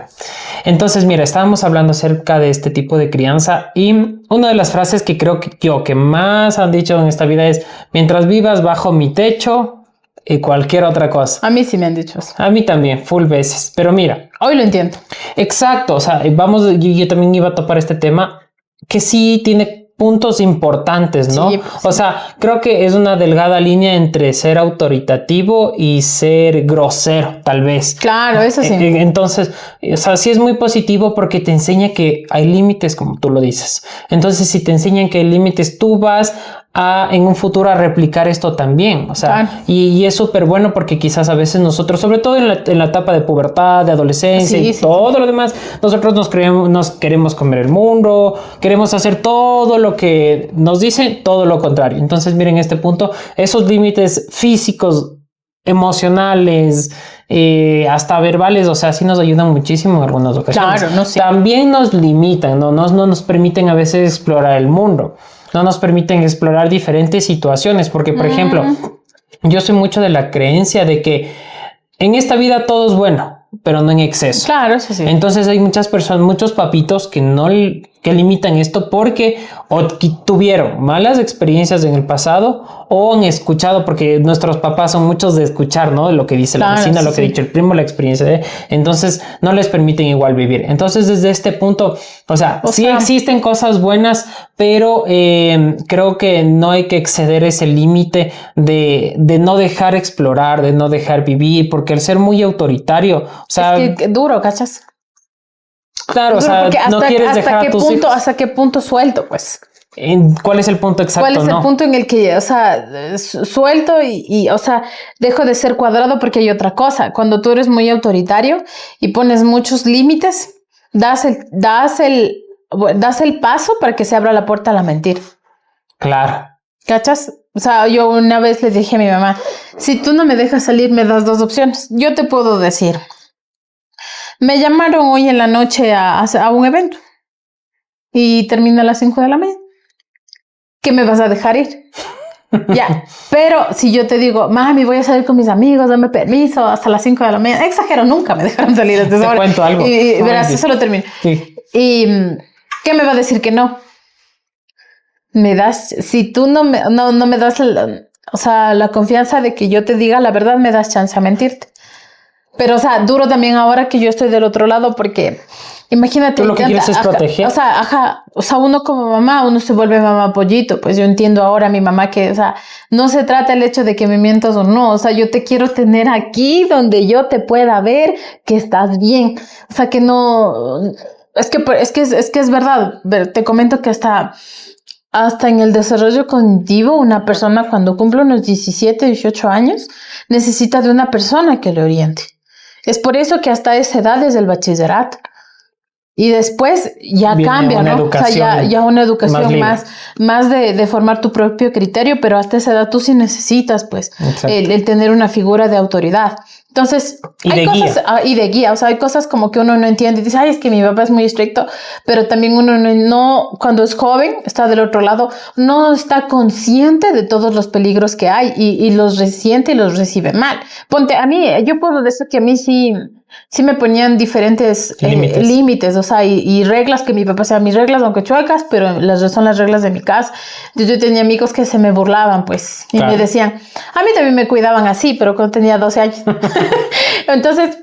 Entonces, mira, estábamos hablando acerca de este tipo de crianza y una de las frases que creo que más han dicho en esta vida es: mientras vivas bajo mi techo y cualquier otra cosa. A mí sí me han dicho eso. A mí también, full veces. Pero mira. Hoy lo entiendo. Exacto. O sea, yo también iba a topar este tema que sí tiene puntos importantes, ¿no? Sí. O sea, creo que es una delgada línea entre ser autoritativo y ser grosero, tal vez. Claro, eso sí. Entonces, o sea, sí es muy positivo porque te enseña que hay límites, como tú lo dices. Entonces, si te enseñan que hay límites, tú vas en un futuro a replicar esto también. O sea, claro. y es súper bueno porque quizás a veces nosotros, sobre todo en la etapa de pubertad, de adolescencia todo lo demás, nosotros nos queremos comer el mundo, queremos hacer todo lo que nos dicen, todo lo contrario. Entonces, miren, este punto, esos límites físicos, emocionales, hasta verbales, o sea, sí nos ayudan muchísimo en algunas ocasiones. Claro, no sé. También nos limitan, no nos permiten a veces explorar el mundo. No nos permiten explorar diferentes situaciones, porque, por ejemplo, yo soy mucho de la creencia de que en esta vida todo es bueno, pero no en exceso. Claro, eso sí. Entonces hay muchas personas, muchos papitos que limitan esto porque o tuvieron malas experiencias en el pasado o han escuchado, porque nuestros papás son muchos de escuchar, ¿no? Lo que dice la vecina, lo que ha dicho el primo, la experiencia de... Entonces no les permiten igual vivir. Entonces desde este punto, o sea, sí existen cosas buenas, pero creo que no hay que exceder ese límite de no dejar explorar, de no dejar vivir, porque el ser muy autoritario, o sea... Es que duro, ¿cachas? Claro, duro, o sea, no quieres dejar a tus hijos. ¿Hasta qué punto suelto, pues? ¿Cuál es el punto exacto? ¿Cuál es el punto en el que, o sea, suelto y, o sea, dejo de ser cuadrado porque hay otra cosa? Cuando tú eres muy autoritario y pones muchos límites, das el paso para que se abra la puerta a la mentira. Claro. ¿Cachas? O sea, yo una vez le dije a mi mamá, si tú no me dejas salir, me das dos opciones. Yo te puedo decir, me llamaron hoy en la noche a un evento y termina a las 5 de la mañana. ¿Qué me vas a dejar ir? Ya, pero si yo te digo, mami, voy a salir con mis amigos, dame permiso hasta las 5 de la mañana. Exagero, nunca me dejaron salir desde esa hora. Te cuento algo. Y verás, eso lo termino. Sí. ¿Y qué me va a decir que no? Si tú no me das la confianza de que yo te diga la verdad, me das chance a mentirte. Pero, o sea, duro también ahora que yo estoy del otro lado porque... Imagínate. Tú lo que quieres es proteger. O sea, uno como mamá, uno se vuelve mamá pollito. Pues yo entiendo ahora a mi mamá que, o sea, no se trata el hecho de que me mientas o no. O sea, yo te quiero tener aquí donde yo te pueda ver que estás bien. O sea, que no... Es que es verdad. Te comento que hasta en el desarrollo cognitivo, una persona cuando cumple unos 17, 18 años, necesita de una persona que le oriente. Es por eso que hasta esa edad es el bachillerato. Y después ya cambia, ¿no? O sea, ya una educación más de formar tu propio criterio, pero hasta esa edad tú sí necesitas, pues, el tener una figura de autoridad. Entonces, y de guía, o sea, hay cosas como que uno no entiende y dice, ay, es que mi papá es muy estricto, pero también uno no, cuando es joven, está del otro lado, no está consciente de todos los peligros que hay y los resiente y los recibe mal. Ponte, a mí, yo puedo decir que a mí sí me ponían diferentes límites, o sea, y reglas que mi papá, o sea, mis reglas, aunque chuecas, pero son las reglas de mi casa. Yo tenía amigos que se me burlaban, pues, y me decían, a mí también me cuidaban así, pero cuando tenía 12 años. Entonces,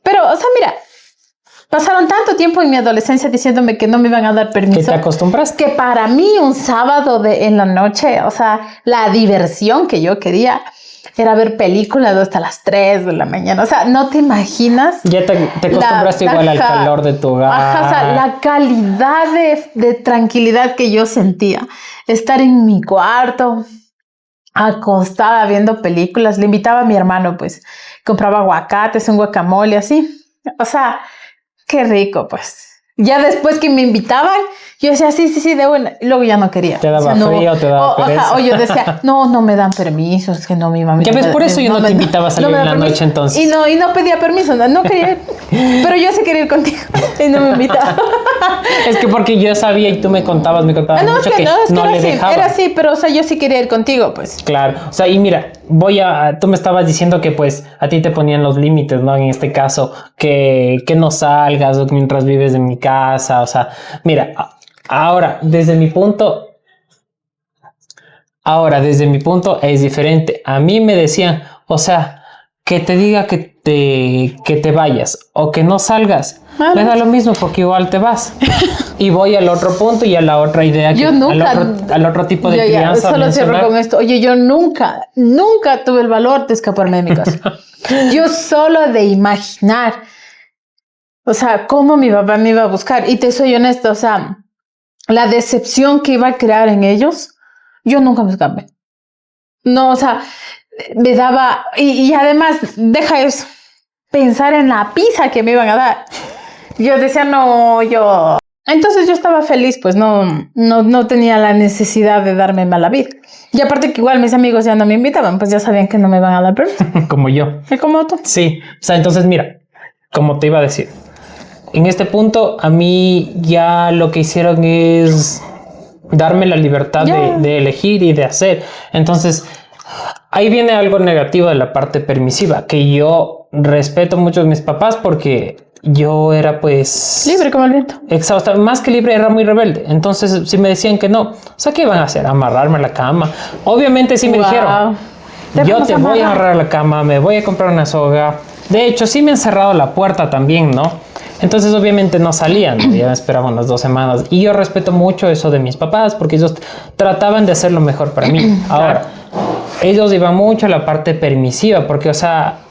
pero, o sea, mira, pasaron tanto tiempo en mi adolescencia diciéndome que no me iban a dar permiso. ¿Que te acostumbraste? Que para mí un sábado en la noche, o sea, la diversión que yo quería era ver películas hasta las 3 de la mañana. O sea, no te imaginas. Ya te acostumbraste igual al calor de tu hogar. Ajá, o sea, la calidad de tranquilidad que yo sentía. Estar en mi cuarto, acostada viendo películas. Le invitaba a mi hermano, pues, compraba aguacates, un guacamole, así. O sea, qué rico, pues. Ya después que me invitaban, yo decía, sí, de buena. Y luego ya no quería. Te daba frío, te daba pereza. O yo decía, no me dan permiso, es que no, mi mamá. Ya ves, por eso yo no te invitaba a salir en la noche entonces. Y no pedía permiso, no quería ir. Pero yo sí quería ir contigo y no me invitaba. Es que porque yo sabía y tú me contabas mucho que no le dejaba. Era así, pero o sea, yo sí quería ir contigo, pues. Claro, o sea, y mira, tú me estabas diciendo que pues a ti te ponían los límites, ¿no? En este caso, que no salgas mientras vives en mi casa, o sea, mira, ahora, desde mi punto es diferente. A mí me decían, o sea, que te diga que te vayas o que no salgas. Vale. Me da lo mismo porque igual te vas. Y voy al otro punto y a la otra idea. Yo nunca. Al otro tipo de crianza. Solo cierro con esto. Oye, yo nunca tuve el valor de escaparme de mi casa. Yo solo de imaginar, o sea, cómo mi papá me iba a buscar. Y te soy honesta, o sea, la decepción que iba a crear en ellos, yo nunca me escapé. No, o sea, me daba... Y además, deja eso, pensar en la pizza que me iban a dar. Yo decía, no, yo... Entonces yo estaba feliz, pues no tenía la necesidad de darme mala vida. Y aparte que igual mis amigos ya no me invitaban, pues ya sabían que no me iban a dar permiso. Como yo. ¿Y como tú? Sí, o sea, entonces mira, como te iba a decir, en este punto a mí ya lo que hicieron es darme la libertad de elegir y de hacer. Entonces, ahí viene algo negativo de la parte permisiva, que yo respeto mucho a mis papás porque yo era pues... libre como el viento. Exhausta, más que libre, era muy rebelde. Entonces, si me decían que no, o sea, ¿qué iban a hacer? Amarrarme a la cama. Obviamente sí me dijeron, yo te voy a amarrar a la cama, me voy a comprar una soga. De hecho, sí me han cerrado la puerta también, ¿no? Entonces, obviamente no salían, ya me esperaban unas 2 semanas. Y yo respeto mucho eso de mis papás porque ellos trataban de hacer lo mejor para mí. Ahora, ellos iban mucho a la parte permisiva porque, o sea...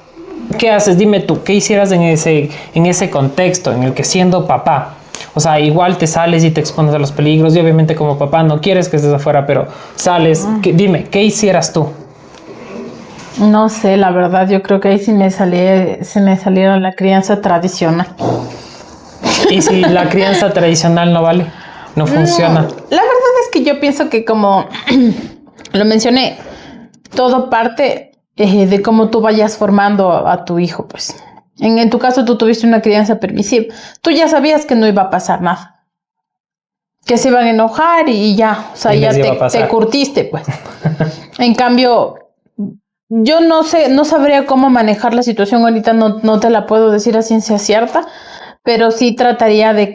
¿Qué haces? Dime tú, ¿qué hicieras en ese contexto en el que siendo papá, o sea, igual te sales y te expones a los peligros y obviamente como papá no quieres que estés afuera, pero sales, dime, ¿qué hicieras tú? No sé, la verdad, yo creo que ahí se me salieron la crianza tradicional. ¿Y si la crianza tradicional no vale? ¿No funciona? La verdad es que yo pienso que como lo mencioné, todo parte... de cómo tú vayas formando a tu hijo, pues. En tu caso, tú tuviste una crianza permisiva. Tú ya sabías que no iba a pasar nada. Que se iban a enojar y ya. O sea, ya te curtiste, pues. En cambio, yo no sé, no sabría cómo manejar la situación ahorita. No te la puedo decir a ciencia cierta. Pero sí trataría de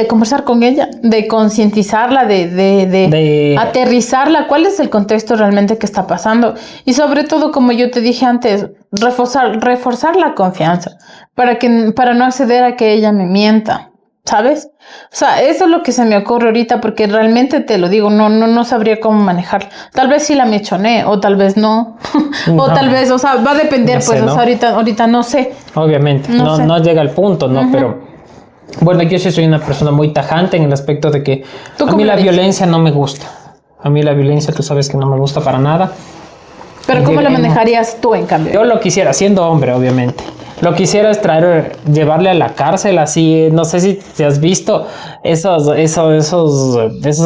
conversar con ella, de concientizarla, de aterrizarla, cuál es el contexto realmente que está pasando y sobre todo, como yo te dije antes, reforzar la confianza para no acceder a que ella me mienta, ¿sabes? O sea, eso es lo que se me ocurre ahorita porque realmente te lo digo, no sabría cómo manejarla. Tal vez sí la mechoné o tal vez no. O tal vez, o sea, va a depender, no sé, pues, ¿no? O sea, ahorita no sé. Obviamente, no llega al punto, ¿no? Pero bueno, yo sí soy una persona muy tajante en el aspecto de que a mí la violencia no me gusta. A mí la violencia, tú sabes que no me gusta para nada. Pero ¿cómo lo manejarías tú, en cambio? Yo lo quisiera, siendo hombre, obviamente. Lo quisiera es llevarle a la cárcel, así, no sé si has visto esas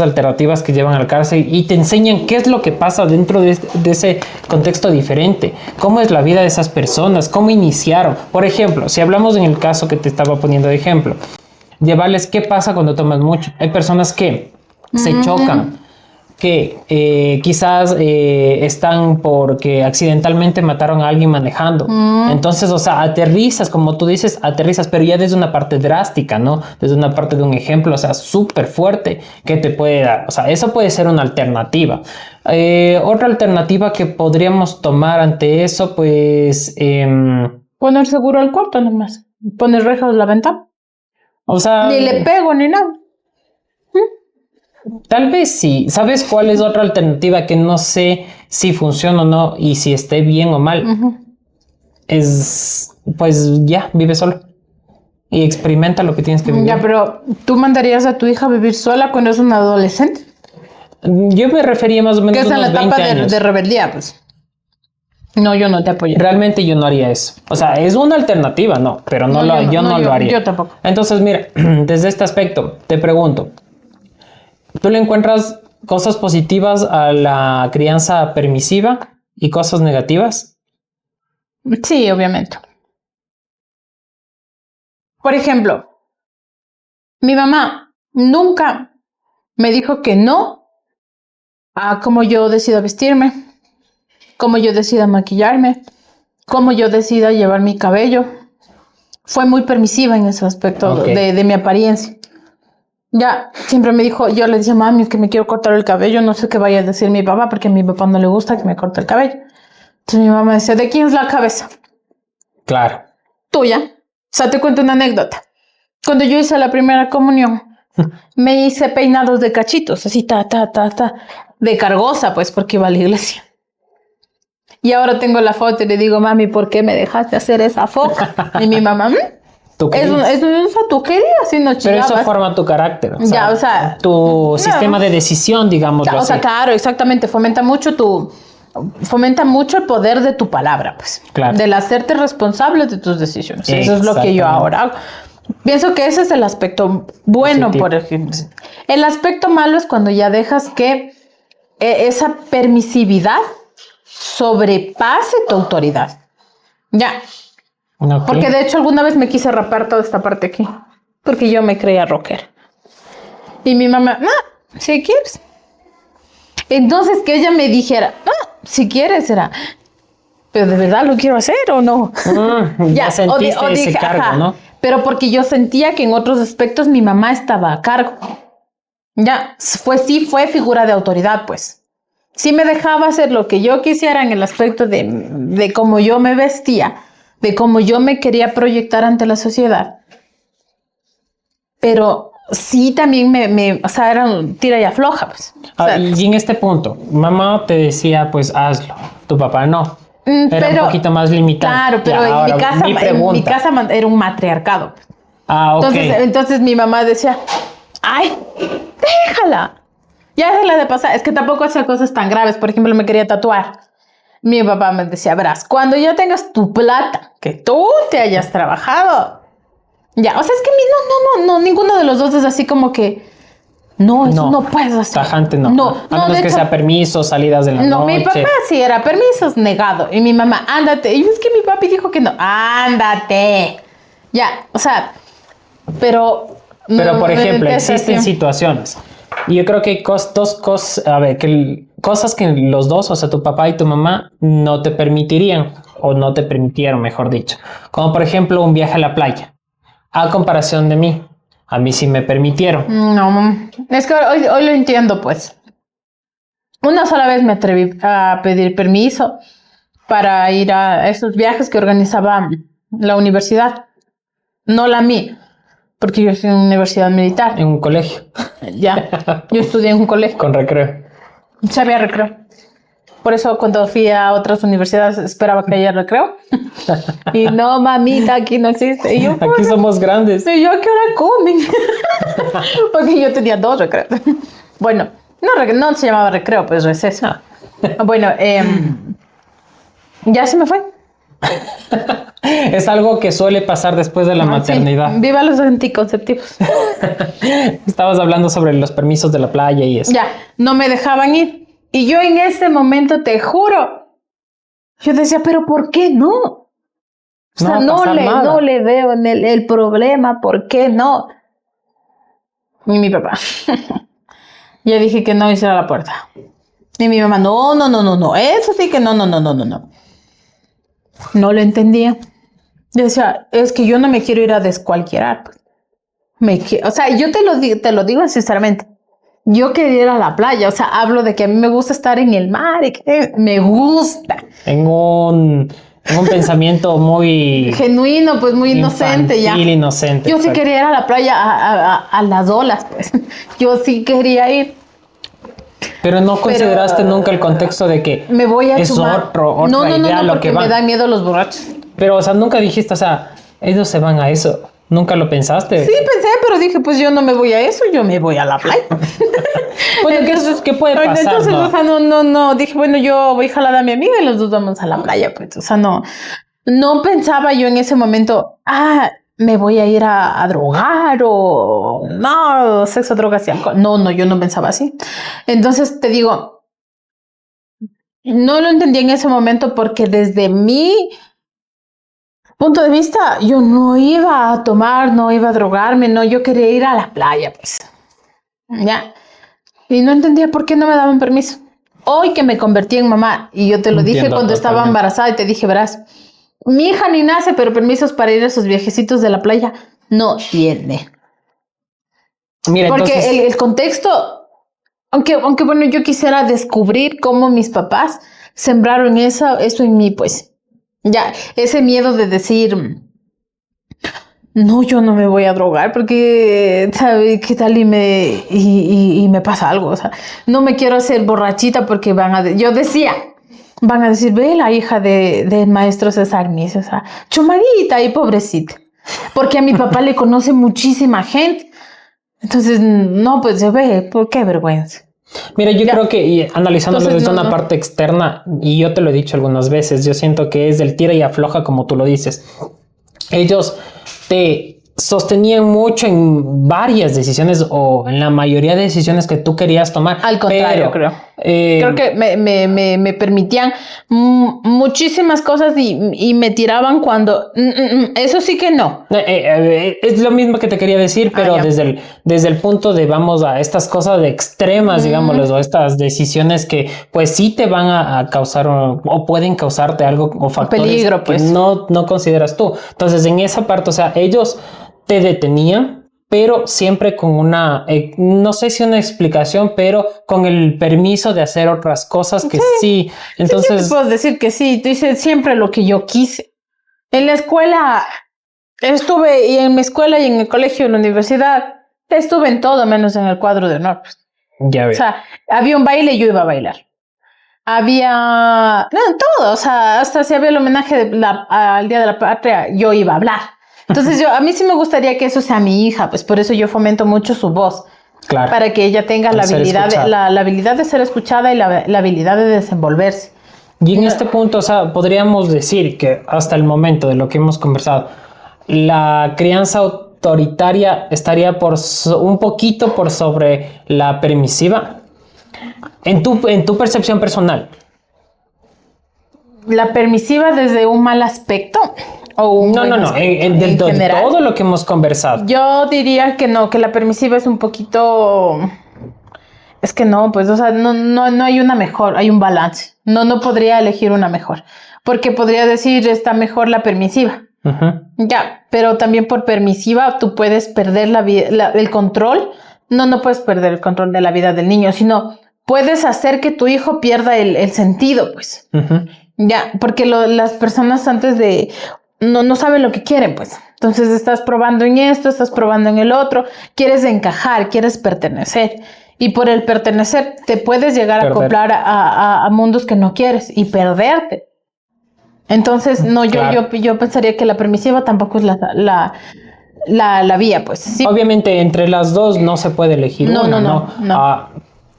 alternativas que llevan a la cárcel y te enseñan qué es lo que pasa dentro de ese contexto diferente, cómo es la vida de esas personas, cómo iniciaron. Por ejemplo, si hablamos en el caso que te estaba poniendo de ejemplo, llevarles qué pasa cuando tomas mucho. Hay personas que se chocan, que quizás están porque accidentalmente mataron a alguien manejando. Entonces, o sea, aterrizas, como tú dices, pero ya desde una parte drástica, ¿no? Desde una parte de un ejemplo, o sea, súper fuerte que te puede dar. O sea, eso puede ser una alternativa. Otra alternativa que podríamos tomar ante eso, pues... poner seguro al cuarto nomás. Poner rejas a la ventana. O sea... Ni le pego ni nada. Tal vez sí. ¿Sabes cuál es otra alternativa que no sé si funciona o no y si esté bien o mal? Es, pues ya, vive solo y experimenta lo que tienes que vivir. Ya, pero ¿tú mandarías a tu hija a vivir sola cuando es una adolescente? Yo me refería más o menos a unos 20 años. Que es en la etapa de rebeldía, pues. No, yo no te apoyo. Realmente yo no haría eso. O sea, es una alternativa, no, pero yo no lo haría. Yo tampoco. Entonces, mira, desde este aspecto, te pregunto, ¿tú le encuentras cosas positivas a la crianza permisiva y cosas negativas? Sí, obviamente. Por ejemplo, mi mamá nunca me dijo que no a cómo yo decida vestirme, cómo yo decida maquillarme, cómo yo decida llevar mi cabello. Fue muy permisiva en ese aspecto de mi apariencia. Ya, siempre me dijo, yo le decía, mami, es que me quiero cortar el cabello, no sé qué vaya a decir mi papá, porque a mi papá no le gusta que me corte el cabello. Entonces mi mamá decía, ¿de quién es la cabeza? Claro. Tuya. O sea, te cuento una anécdota. Cuando yo hice la primera comunión, me hice peinados de cachitos, así, de cargosa, pues, porque iba a la iglesia. Y ahora tengo la foto y le digo, mami, ¿por qué me dejaste hacer esa foca? Y mi mamá, ¿Tú tú querías, y no chillabas. Pero eso forma tu carácter. Ya, o sea, tu sistema de decisión, digamos. O sea, claro, exactamente. Fomenta mucho el poder de tu palabra, pues. Claro. Del hacerte responsable de tus decisiones. Eso es lo que yo ahora hago. Pienso que ese es el aspecto bueno, por ejemplo. El aspecto malo es cuando ya dejas que esa permisividad sobrepase tu autoridad. Ya. Okay. Porque de hecho alguna vez me quise rapar toda esta parte aquí. Porque yo me creía rocker. Y mi mamá, no, si quieres. Entonces que ella me dijera, no, si quieres, será. Pero ¿de verdad lo quiero hacer o no? Ya sentiste ese cargo, ¿no? Pero porque yo sentía que en otros aspectos mi mamá estaba a cargo. Ya, fue figura de autoridad, pues. Sí me dejaba hacer lo que yo quisiera en el aspecto de cómo yo me vestía, de cómo yo me quería proyectar ante la sociedad. Pero sí también o sea, era un tira y afloja, pues. O sea, y en este punto, mamá te decía, pues hazlo. Tu papá no. Era un poquito más limitado. Claro, pero ya, en mi casa era un matriarcado. Ah, ok. Entonces mi mamá decía, ay, déjala. Ya déjala de pasar. Es que tampoco hacía cosas tan graves. Por ejemplo, me quería tatuar. Mi papá me decía, verás, cuando ya tengas tu plata, que tú te hayas trabajado. Ya, o sea, es que no, ninguno de los dos es así como que, no, eso no puedes hacer. Tajante no. No, a menos que sea permiso, salidas de la noche. No, mi papá sí era permisos negado. Y mi mamá, ándate. Y es que mi papi dijo que no, ándate. Ya, o sea, pero por ejemplo, existen situaciones. Y yo creo que hay dos cosas, cosas que los dos, o sea, tu papá y tu mamá, no te permitirían, o no te permitieron, mejor dicho. Como por ejemplo, un viaje a la playa. A comparación de mí. A mí sí me permitieron. No, es que hoy lo entiendo, pues. Una sola vez me atreví a pedir permiso para ir a esos viajes que organizaba la universidad. No la mía, porque yo estoy en una universidad militar. En un colegio. Ya, yo estudié en un colegio. Con recreo. Sí había recreo. Por eso cuando fui a otras universidades esperaba que haya recreo. Y no, mamita, aquí no existe. Y yo, aquí somos grandes. Y yo, ¿a qué hora comen? Porque yo tenía 2 recreos. Bueno, no se llamaba recreo, pues receso. Bueno, ya se me fue. Es algo que suele pasar después de la maternidad. Sí. Viva los anticonceptivos. Estabas hablando sobre los permisos de la playa y eso. Ya, no me dejaban ir. Y yo en ese momento, te juro, yo decía, ¿pero por qué no? O sea, no le veo en el problema, ¿por qué no? Y mi papá. Ya dije que no, y cerró la puerta. Y mi mamá, no, eso sí que no. No lo entendía. Yo decía, es que yo no me quiero ir a descualquierar. O sea, yo te lo digo sinceramente. Yo quería ir a la playa, o sea, hablo de que a mí me gusta estar en el mar y que me gusta. Tengo un pensamiento muy genuino, pues muy inocente ya. Inocente. Yo sí quería ir a la playa a las olas, pues. Yo sí quería ir. Pero no consideraste nunca el contexto de que me voy a es sumar. otra idea no, lo porque que va. me dan miedo los borrachos. Pero, o sea, nunca dijiste, o sea, ellos se van a eso. ¿Nunca lo pensaste? Sí, pensé, pero dije, pues yo no me voy a eso, yo me voy a la playa. Bueno, entonces, ¿qué puede pasar? Entonces, ¿no? o sea, no, dije, bueno, yo voy jalada a mi amiga y los dos vamos a la playa, pues, o sea, no pensaba yo en ese momento, me voy a ir a drogar o no, sexo, drogas y alcohol. No, yo no pensaba así. Entonces, te digo, no lo entendí en ese momento porque desde mi punto de vista, yo no iba a tomar, no iba a drogarme, no, yo quería ir a la playa, pues. Ya. Y no entendía por qué no me daban permiso. Hoy que me convertí en mamá, y yo te lo dije Entiendo cuando estaba totalmente. embarazada, y te dije, verás, mi hija ni nace, pero permisos para ir a esos viajecitos de la playa no tiene. Mira, Porque entonces, el contexto, aunque bueno, yo quisiera descubrir cómo mis papás sembraron eso en mí, pues. Ya, ese miedo de decir, no, yo no me voy a drogar porque, ¿sabe qué tal? Y me pasa algo, o sea, no me quiero hacer borrachita porque yo decía, van a decir, ve la hija del maestro César Nis, o sea, chumadita y pobrecita, porque a mi papá le conoce muchísima gente, entonces, no, pues se ve, pues qué vergüenza. mira, yo Ya. creo que y analizándolo Entonces, desde no. una parte externa, y yo te lo he dicho algunas veces, yo siento que es del tira y afloja como tú lo dices. Ellos te sostenían mucho en varias decisiones o en la mayoría de decisiones que tú querías tomar. Al contrario, pero, creo que me permitían muchísimas cosas y me tiraban cuando... eso sí que no. es lo mismo que te quería decir, pero ya. desde el punto de vamos a estas cosas de extremas, digámoslo, o estas decisiones que pues sí te van a causar o pueden causarte algo o factores Peligro, que pues. no consideras tú. Entonces en esa parte, o sea, ellos te detenían, pero siempre con una, no sé si una explicación, pero con el permiso de hacer otras cosas que sí. Entonces, Sí, te puedo decir que sí, tú dices siempre lo que yo quise. En la escuela estuve, y en mi escuela y en el colegio, en la universidad, estuve en todo menos en el cuadro de honor. ya O veo. sea, había un baile y yo iba a bailar. Había, todo, o sea, hasta si había el homenaje al Día de la Patria, yo iba a hablar. Entonces a mí sí me gustaría que eso sea mi hija, pues por eso yo fomento mucho su voz. Claro. Para que ella tenga la habilidad, la habilidad de ser escuchada y la habilidad de desenvolverse. Y en este punto, o sea, podríamos decir que hasta el momento de lo que hemos conversado, la crianza autoritaria estaría un poquito por sobre la permisiva. En tu percepción personal. La permisiva desde un mal aspecto o un No, de general. todo lo que hemos conversado. Yo diría que no, que la permisiva es un poquito... Es que no, pues, o sea, no hay una mejor, hay un balance. No podría elegir una mejor, porque podría decir está mejor la permisiva. Ya, pero también por permisiva tú puedes perder el control. No puedes perder el control de la vida del niño, sino puedes hacer que tu hijo pierda el sentido, pues. Ya, porque las personas antes de... No saben lo que quieren, pues. Entonces estás probando en esto, estás probando en el otro, quieres encajar, quieres pertenecer. Y por el pertenecer te puedes llegar a acoplar a mundos que no quieres y perderte. Entonces, claro. yo pensaría que la permisiva tampoco es la vía, pues. Sí. Obviamente, entre las dos no se puede elegir una, ¿no?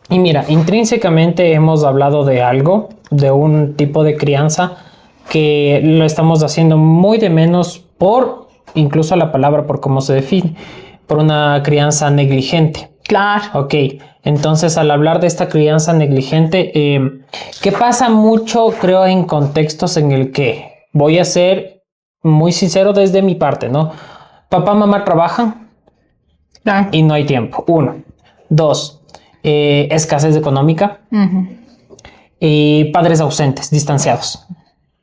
Y mira, intrínsecamente hemos hablado de algo, de un tipo de crianza que lo estamos haciendo muy de menos por, incluso la palabra, por cómo se define, por una crianza negligente. Claro. Ok, entonces al hablar de esta crianza negligente, ¿qué pasa mucho, creo, en contextos en el que voy a ser muy sincero desde mi parte, ¿no? Papá, mamá trabajan y no hay tiempo. 1. 2. Escasez económica. Y padres ausentes, distanciados.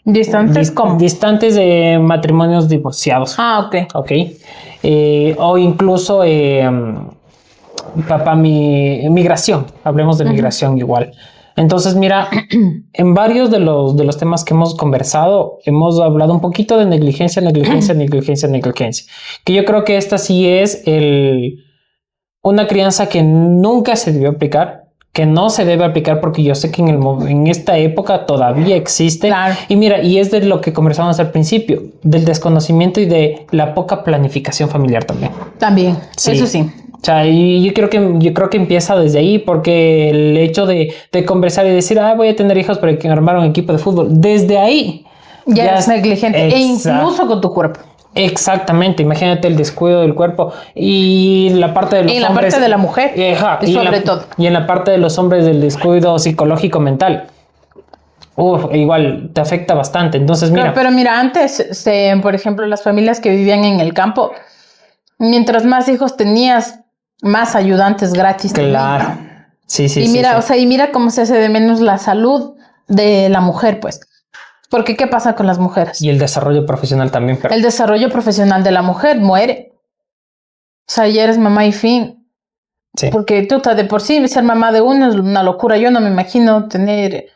¿Distantes cómo? Distantes de matrimonios divorciados. Ok. O incluso... papá, migración, hablemos de migración igual. Entonces, mira, en varios de los temas que hemos conversado, hemos hablado un poquito de negligencia. Que yo creo que esta sí es una crianza que nunca se debió aplicar, que no se debe aplicar porque yo sé que en esta época todavía existe. Claro. Y mira, y es de lo que conversamos al principio, del desconocimiento y de la poca planificación familiar también. También, eso sí. O sea, y yo creo que empieza desde ahí, porque el hecho de conversar y decir, voy a tener hijos para que armar un equipo de fútbol, desde ahí ya es negligente, e incluso con tu cuerpo. Exactamente, imagínate el descuido del cuerpo y la parte de los hombres. En la parte de la mujer, sobre todo. Y en la parte de los hombres del descuido psicológico mental. Igual te afecta bastante. Entonces, mira. Pero mira, antes, por ejemplo, las familias que vivían en el campo, mientras más hijos tenías, más ayudantes gratis. Claro. Sí. Y mira, y mira cómo se hace de menos la salud de la mujer, pues. Porque ¿qué pasa con las mujeres? Y el desarrollo profesional también. El desarrollo profesional de la mujer muere. O sea, ya eres mamá y fin. Sí. Porque tú de por sí ser mamá de uno es una locura. Yo no me imagino tener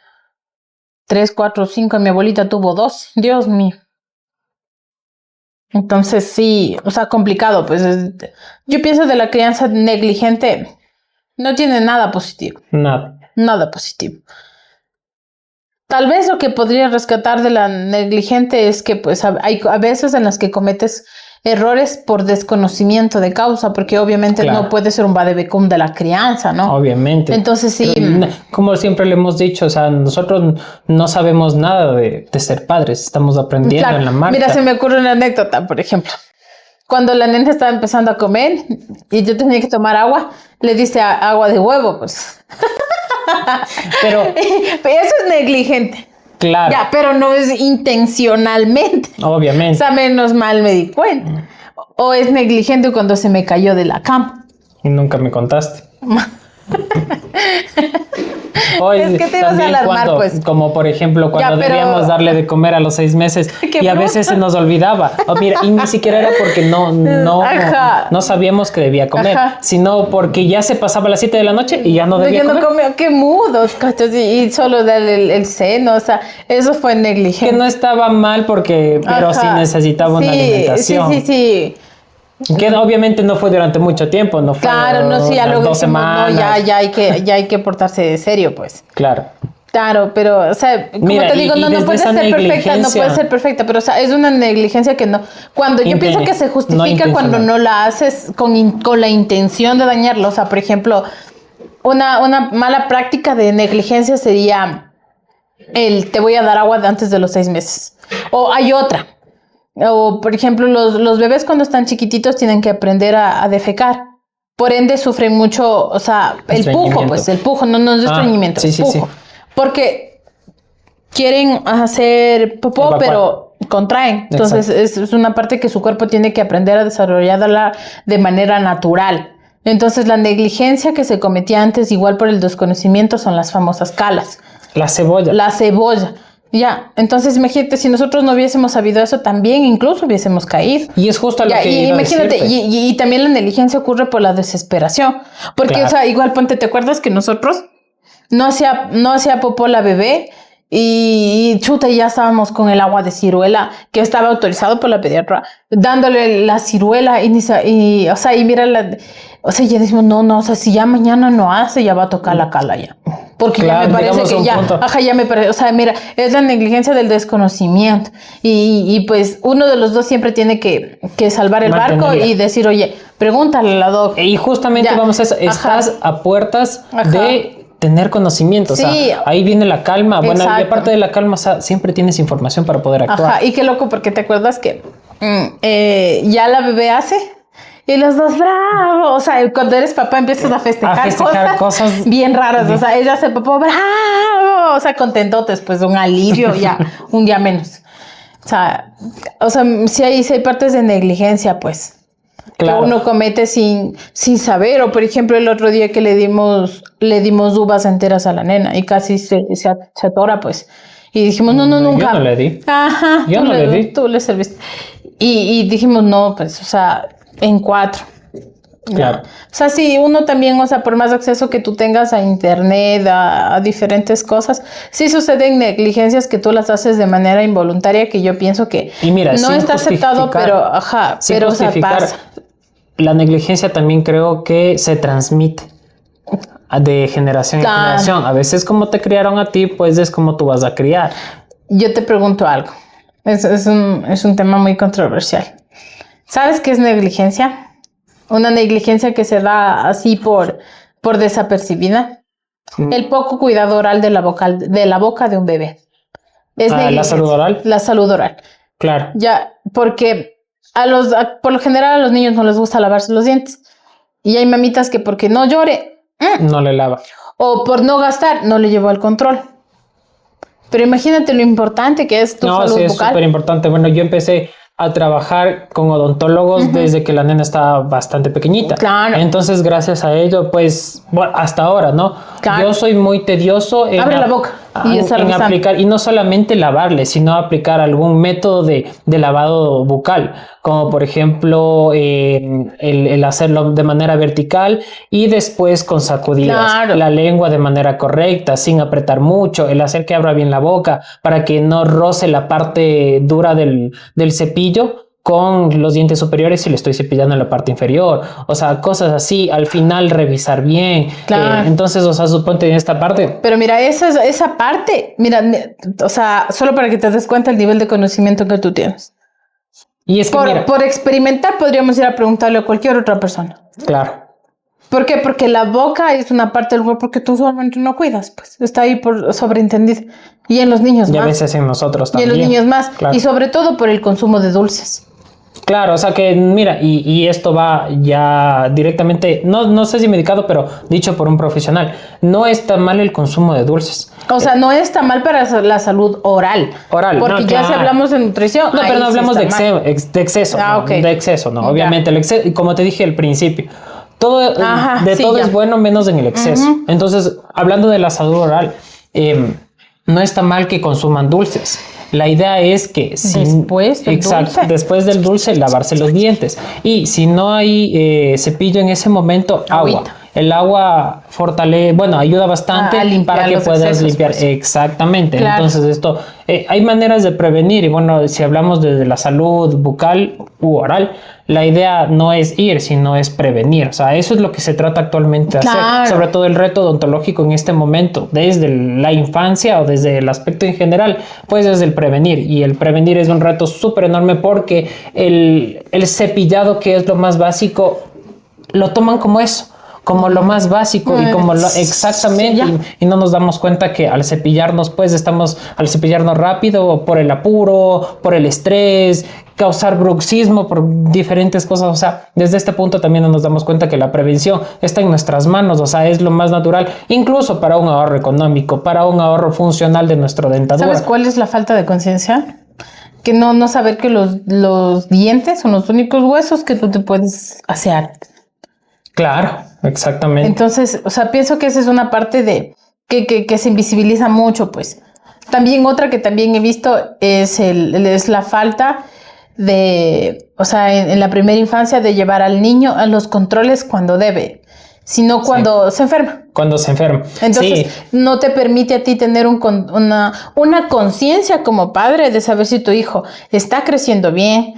3, 4, 5. Mi abuelita tuvo 2. Dios mío. Entonces sí, o sea, complicado. Pues yo pienso de la crianza negligente no tiene nada positivo. Nada positivo. Tal vez lo que podría rescatar de la negligente es que pues hay a veces en las que cometes errores por desconocimiento de causa, porque obviamente no puede ser un vademecum de la crianza, ¿no? Obviamente. Entonces sí. Pero, como siempre le hemos dicho, o sea, nosotros no sabemos nada de ser padres, estamos aprendiendo en la marcha. Mira, se me ocurre una anécdota, por ejemplo. Cuando la nena estaba empezando a comer y yo tenía que tomar agua, le diste agua de huevo, pues. Pero eso es negligente. Claro. Ya, pero no es intencionalmente. Obviamente. O sea, menos mal me di cuenta. O es negligente cuando se me cayó de la cama. Y nunca me contaste. Es que te ibas a alarmar, pues. Como por ejemplo, cuando debíamos darle de comer a los 6 meses y a veces se nos olvidaba. Mira, y ni siquiera era porque no sabíamos que debía comer, sino porque ya se pasaba las 7 de la noche y ya no debía comer. No comía, qué mudos, cachos, y solo darle el seno, o sea, eso fue negligente. Que no estaba mal pero sí necesitaba una alimentación. Sí. Que obviamente no fue durante mucho tiempo, no fue. Claro, no, sí, ya luego 2 semanas. No, ya hay que portarse de serio, pues. Claro, pero, o sea, como te digo, no puede ser perfecta, pero, o sea, es una negligencia que no. Cuando yo pienso que se justifica cuando no la haces con la intención de dañarlo. O sea, por ejemplo, una mala práctica de negligencia sería te voy a dar agua antes de los 6 meses. O hay otra. O, por ejemplo, los bebés cuando están chiquititos tienen que aprender a defecar. Por ende, sufren mucho, o sea, el pujo, no es estreñimiento, es pujo. Sí. Porque quieren hacer popó, pero contraen. Entonces, es una parte que su cuerpo tiene que aprender a desarrollarla de manera natural. Entonces, la negligencia que se cometía antes, igual por el desconocimiento, son las famosas calas. La cebolla. Ya, entonces imagínate, si nosotros no hubiésemos sabido eso, también incluso hubiésemos caído. Y es justo lo que iba imagínate, a decirte. Y también la negligencia ocurre por la desesperación. Porque, o sea, igual ponte, ¿te acuerdas que nosotros no hacía popó la bebé? Y chuta, ya estábamos con el agua de ciruela, que estaba autorizado por la pediatra, dándole la ciruela y mira o sea, ya decimos, no, o sea, si ya mañana no hace, ya va a tocar la cala ya. Porque ya me parece que ya me parece, o sea, mira, es la negligencia del desconocimiento. Y pues uno de los dos siempre tiene que salvar el barco y decir, oye, pregúntale a la doc. Y justamente vamos a eso, estás a puertas de tener conocimiento, o sea, ahí viene la calma. Bueno, y aparte de la calma, o sea, siempre tienes información para poder actuar. Y qué loco, porque te acuerdas que ya la bebé hace y los dos, bravo, o sea, cuando eres papá empiezas a festejar cosas bien raras, o sea, ella hace popó, bravo, o sea, contentotes, pues un alivio, ya, un día menos. O sea, si hay partes de negligencia, pues. Claro. Que uno comete sin saber. O por ejemplo, el otro día que le dimos uvas enteras a la nena y casi se atora, pues. Y dijimos, no, nunca. Yo no le di. Ajá. Yo no le di. Tú le serviste. Y dijimos, no, pues, o sea, en 4. Claro. O sea, sí, uno también, o sea, por más acceso que tú tengas a internet, a diferentes cosas, sí suceden negligencias que tú las haces de manera involuntaria, que yo pienso que no está aceptado, pero pasa. La negligencia también creo que se transmite. de generación en generación. A veces como te criaron a ti, pues es como tú vas a criar. Yo te pregunto algo. Es un tema muy controversial. ¿Sabes qué es negligencia? Una negligencia que se da así por desapercibida. El poco cuidado oral de la boca de un bebé. Es la salud oral. La salud oral. Claro. Ya, porque por lo general a los niños no les gusta lavarse los dientes. Y hay mamitas que porque no llore, no le lava. O por no gastar, no le llevó al control. Pero imagínate lo importante que es tu salud bucal. No, sí, es súper importante. Bueno, yo empecé a trabajar con odontólogos desde que la nena estaba bastante pequeñita. Claro. Entonces, gracias a ello, pues, bueno, hasta ahora, ¿no? Claro. Yo soy muy tedioso en abre la boca en aplicar, y no solamente lavarle, sino aplicar algún método de lavado bucal, como por ejemplo el hacerlo de manera vertical y después con sacudidas. Claro. La lengua de manera correcta, sin apretar mucho, el hacer que abra bien la boca para que no roce la parte dura del cepillo con los dientes superiores si le estoy cepillando en la parte inferior, o sea, cosas así, al final revisar bien. Claro. Entonces, o sea, suponte en esta parte. Pero mira, esa parte, mira, o sea, solo para que te des cuenta el nivel de conocimiento que tú tienes. Y es que por experimentar podríamos ir a preguntarle a cualquier otra persona. Claro. ¿Por qué? Porque la boca es una parte del cuerpo que tú usualmente no cuidas, pues está ahí por sobreentendido. Y en los niños más. Y a veces en nosotros también. Y en los niños más. Claro. Y sobre todo por el consumo de dulces. Claro, o sea que mira, y esto va ya directamente, no sé si medicado, pero dicho por un profesional, no está mal el consumo de dulces. O sea, no está mal para la salud oral. Oral, porque no, ya si hablamos de nutrición. No, pero no hablamos de exceso. Okay. De exceso, no. Obviamente, el exceso, como te dije al principio, todo es bueno menos en el exceso. Entonces, hablando de la salud oral, no está mal que consuman dulces. La idea es que después del dulce lavarse los dientes, y si no hay cepillo en ese momento, agua. El agua ayuda bastante para que puedas limpiar. Pues. Exactamente. Claro. Entonces esto, hay maneras de prevenir, y bueno, si hablamos desde la salud bucal u oral, la idea no es ir, sino es prevenir. O sea, eso es lo que se trata actualmente de hacer. Sobre todo el reto odontológico en este momento, desde la infancia o desde el aspecto en general, pues es el prevenir. Y el prevenir es un reto súper enorme porque el cepillado, que es lo más básico, lo toman como eso, como lo más básico y como exactamente, y no nos damos cuenta que al cepillarnos rápido por el apuro, por el estrés, causar bruxismo por diferentes cosas. O sea, desde este punto también nos damos cuenta que la prevención está en nuestras manos, o sea, es lo más natural, incluso para un ahorro económico, para un ahorro funcional de nuestra dentadura. ¿Sabes cuál es la falta de conciencia? Que no saber que los dientes son los únicos huesos que tú te puedes asear. Claro, exactamente. Entonces, o sea, pienso que esa es una parte de que se invisibiliza mucho, pues. También otra que también he visto es la falta de, o sea, en la primera infancia, de llevar al niño a los controles cuando debe, sino cuando se enferma. Cuando se enferma. Entonces, no te permite a ti tener una conciencia como padre de saber si tu hijo está creciendo bien,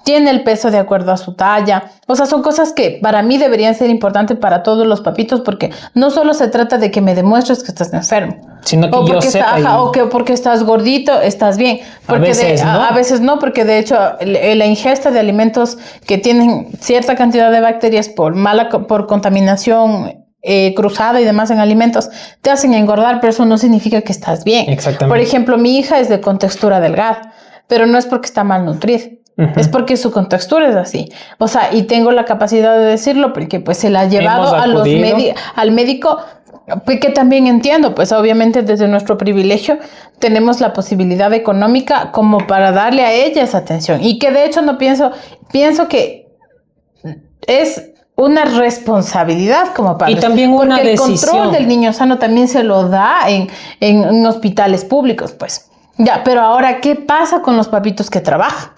tiene el peso de acuerdo a su talla. O sea, son cosas que para mí deberían ser importantes para todos los papitos, porque no solo se trata de que me demuestres que estás enfermo, sino que yo sepa o que porque estás gordito estás bien. Porque a veces no, porque de hecho la ingesta de alimentos que tienen cierta cantidad de bacterias por contaminación cruzada y demás en alimentos te hacen engordar, pero eso no significa que estás bien. Exactamente. Por ejemplo, mi hija es de contextura delgada, pero no es porque está malnutrida. Es porque su contextura es así. O sea, y tengo la capacidad de decirlo porque pues se la ha llevado al médico, que también entiendo, pues obviamente desde nuestro privilegio tenemos la posibilidad económica como para darle a ella esa atención. Y que de hecho pienso que es una responsabilidad como padres. Y también una decisión. El control del niño sano también se lo da en hospitales públicos, pues. Ya, pero ahora, ¿qué pasa con los papitos que trabajan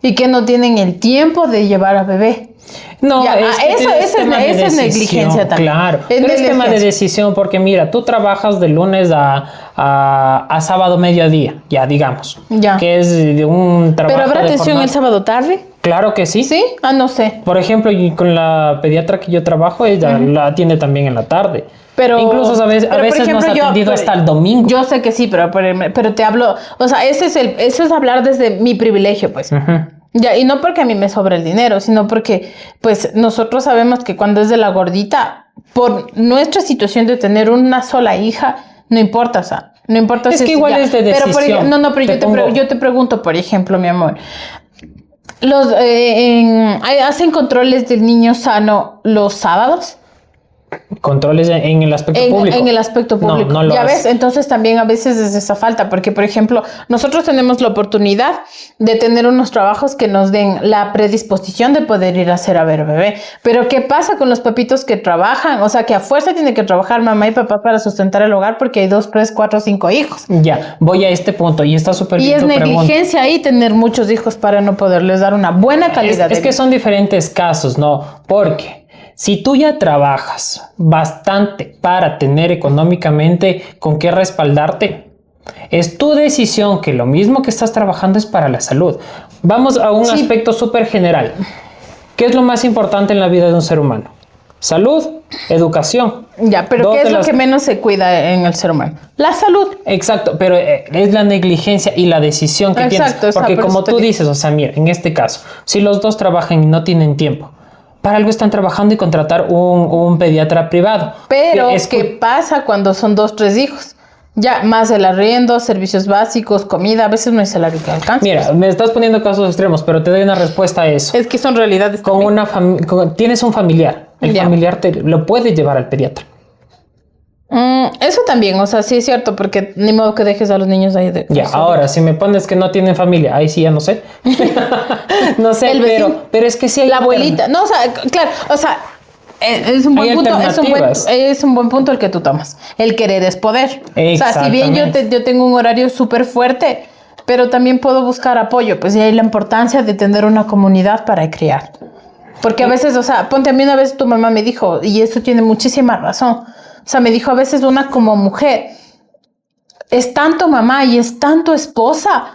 y que no tienen el tiempo de llevar a bebé? No, esa es negligencia también. Claro, pero es tema de decisión, porque mira, tú trabajas de lunes a sábado mediodía, ya digamos, que es de un trabajo. Pero habrá atención el sábado tarde. Claro que sí. ¿Sí? No sé. Por ejemplo, y con la pediatra que yo trabajo, ella la atiende también en la tarde. Pero incluso a veces por ejemplo, nos ha atendido hasta el domingo. Yo sé que sí, pero te hablo, o sea, eso es hablar desde mi privilegio, pues. Ya, y no porque a mí me sobra el dinero, sino porque, pues, nosotros sabemos que cuando es de la gordita, por nuestra situación de tener una sola hija, no importa, o sea, no importa es si que igual es de decisión. Pero yo te pregunto, por ejemplo, mi amor, ¿hacen controles del niño sano los sábados? Controles en el aspecto público. En el aspecto público. No lo ya hace. ves, entonces también a veces es esa falta, porque por ejemplo, nosotros tenemos la oportunidad de tener unos trabajos que nos den la predisposición de poder ir a ver bebé. Pero ¿qué pasa con los papitos que trabajan? O sea, que a fuerza tiene que trabajar mamá y papá para sustentar el hogar porque hay 2, 3, 4, 5 hijos. Ya, voy a este punto y está súper bien. Y es negligencia ahí tener muchos hijos para no poderles dar una buena calidad de vida. Es que son diferentes casos, ¿no? Porque si tú ya trabajas bastante para tener económicamente con qué respaldarte, es tu decisión que lo mismo que estás trabajando es para la salud. Vamos a un aspecto súper general. ¿Qué es lo más importante en la vida de un ser humano? Salud, educación. Ya, pero ¿qué es lo que menos se cuida en el ser humano? La salud. Exacto, pero es la negligencia y la decisión que tienes. Porque como tú dices, o sea, mira, en este caso, si los dos trabajan y no tienen tiempo, para algo están trabajando y contratar un pediatra privado. Pero, ¿qué pasa cuando son 2, 3 hijos? Ya, más el arriendo, servicios básicos, comida, a veces no hay salario que alcanza. Mira, me estás poniendo casos extremos, pero te doy una respuesta a eso. Es que son realidades. Tienes un familiar, el familiar te lo puede llevar al pediatra. Eso también, o sea, sí es cierto, porque ni modo que dejes a los niños ahí de... Ya, ahora, si me pones que no tienen familia, ahí sí ya no sé. No sé, pero es que sí hay... La abuelita, no, o sea, claro, o sea, es un buen punto, es un buen punto el que tú tomas. El querer es poder. O sea, si bien yo tengo un horario súper fuerte, pero también puedo buscar apoyo, pues y hay la importancia de tener una comunidad para criar. Porque a veces, o sea, ponte a mí una vez tu mamá me dijo, y eso tiene muchísima razón, o sea, me dijo a veces una como mujer, es tanto mamá y es tanto esposa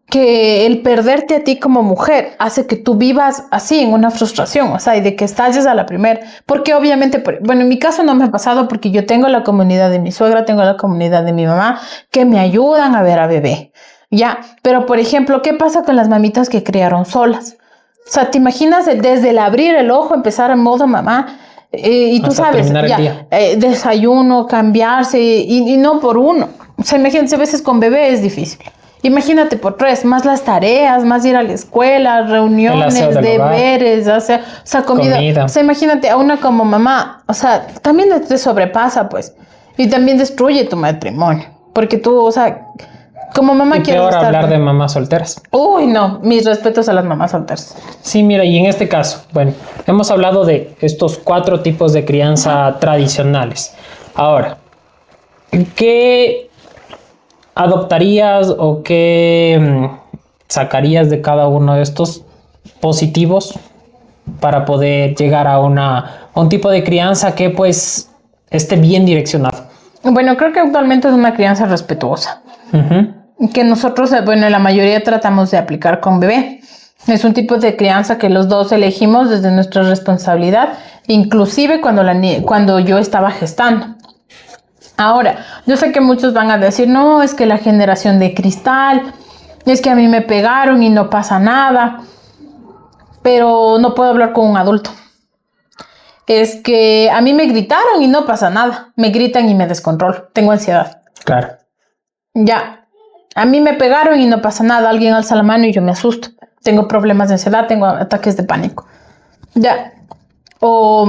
que el perderte a ti como mujer hace que tú vivas así en una frustración, o sea, y de que estalles a la primera. Porque obviamente, bueno, en mi caso no me ha pasado porque yo tengo la comunidad de mi suegra, tengo la comunidad de mi mamá que me ayudan a ver a bebé. Ya, pero por ejemplo, ¿qué pasa con las mamitas que criaron solas? O sea, ¿te imaginas desde el abrir el ojo empezar en modo mamá? Y tú sabes, ya, desayuno, cambiarse y no por uno. O sea, imagínate, a veces con bebé es difícil. Imagínate por 3, más las tareas, más ir a la escuela, reuniones, deberes, o sea, comida. O sea, imagínate a una como mamá, o sea, también te sobrepasa, pues. Y también destruye tu matrimonio. Porque tú, o sea, como mamá quieres estar... hablar de mamás solteras. Uy, no, mis respetos a las mamás solteras. Sí, mira, y en este caso, bueno, hemos hablado de estos 4 tipos de crianza tradicionales. Ahora, ¿qué adoptarías o qué sacarías de cada uno de estos positivos para poder llegar a un tipo de crianza que pues esté bien direccionado? Bueno, creo que actualmente es una crianza respetuosa. Que nosotros, bueno, la mayoría tratamos de aplicar con bebé. Es un tipo de crianza que los dos elegimos desde nuestra responsabilidad, inclusive cuando yo estaba gestando. Ahora, yo sé que muchos van a decir, no, es que la generación de cristal, es que a mí me pegaron y no pasa nada, pero no puedo hablar con un adulto. Es que a mí me gritaron y no pasa nada, me gritan y me descontrolo, tengo ansiedad. Claro. Ya, a mí me pegaron y no pasa nada, alguien alza la mano y yo me asusto, tengo problemas de ansiedad, tengo ataques de pánico. Ya, o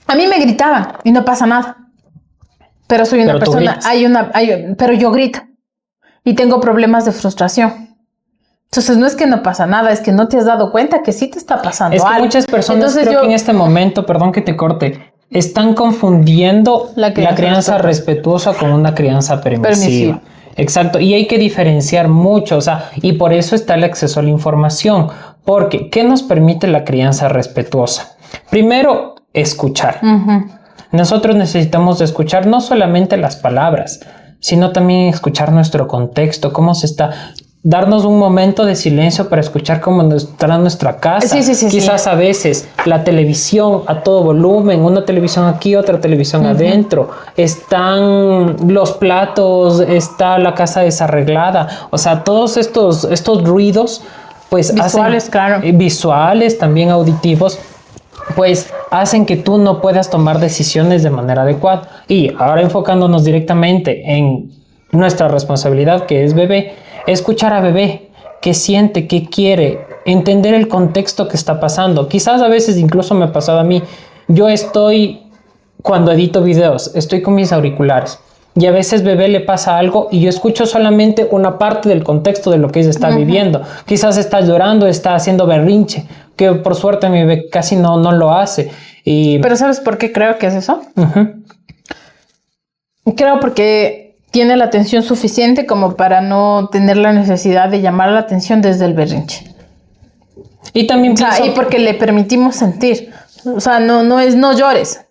a mí me gritaban y no pasa nada. Pero soy una persona, pero yo grito y tengo problemas de frustración. Entonces no es que no pasa nada, es que no te has dado cuenta que sí te está pasando algo. Es que muchas personas que en este momento, perdón que te corte, están confundiendo la crianza respetuosa con una crianza permisiva. Exacto, y hay que diferenciar mucho, o sea, y por eso está el acceso a la información, porque ¿qué nos permite la crianza respetuosa? Primero, escuchar. Nosotros necesitamos escuchar no solamente las palabras, sino también escuchar nuestro contexto, cómo se está... darnos un momento de silencio para escuchar cómo está nuestra casa. Quizás a veces la televisión a todo volumen, una televisión aquí, otra televisión adentro, están los platos, está la casa desarreglada, o sea, todos estos ruidos, pues visuales, claro, visuales, también auditivos, pues hacen que tú no puedas tomar decisiones de manera adecuada. Y ahora enfocándonos directamente en nuestra responsabilidad, que es bebé, escuchar a bebé, qué siente, qué quiere, entender el contexto que está pasando. Quizás a veces incluso me ha pasado a mí, yo estoy, cuando edito videos, estoy con mis auriculares y a veces bebé le pasa algo y yo escucho solamente una parte del contexto de lo que ella está viviendo. Quizás está llorando, está haciendo berrinche, que por suerte mi bebé casi no lo hace. Pero ¿sabes por qué creo que es eso? Creo porque tiene la atención suficiente como para no tener la necesidad de llamar la atención desde el berrinche. Y también y porque le permitimos sentir. O sea, no llores.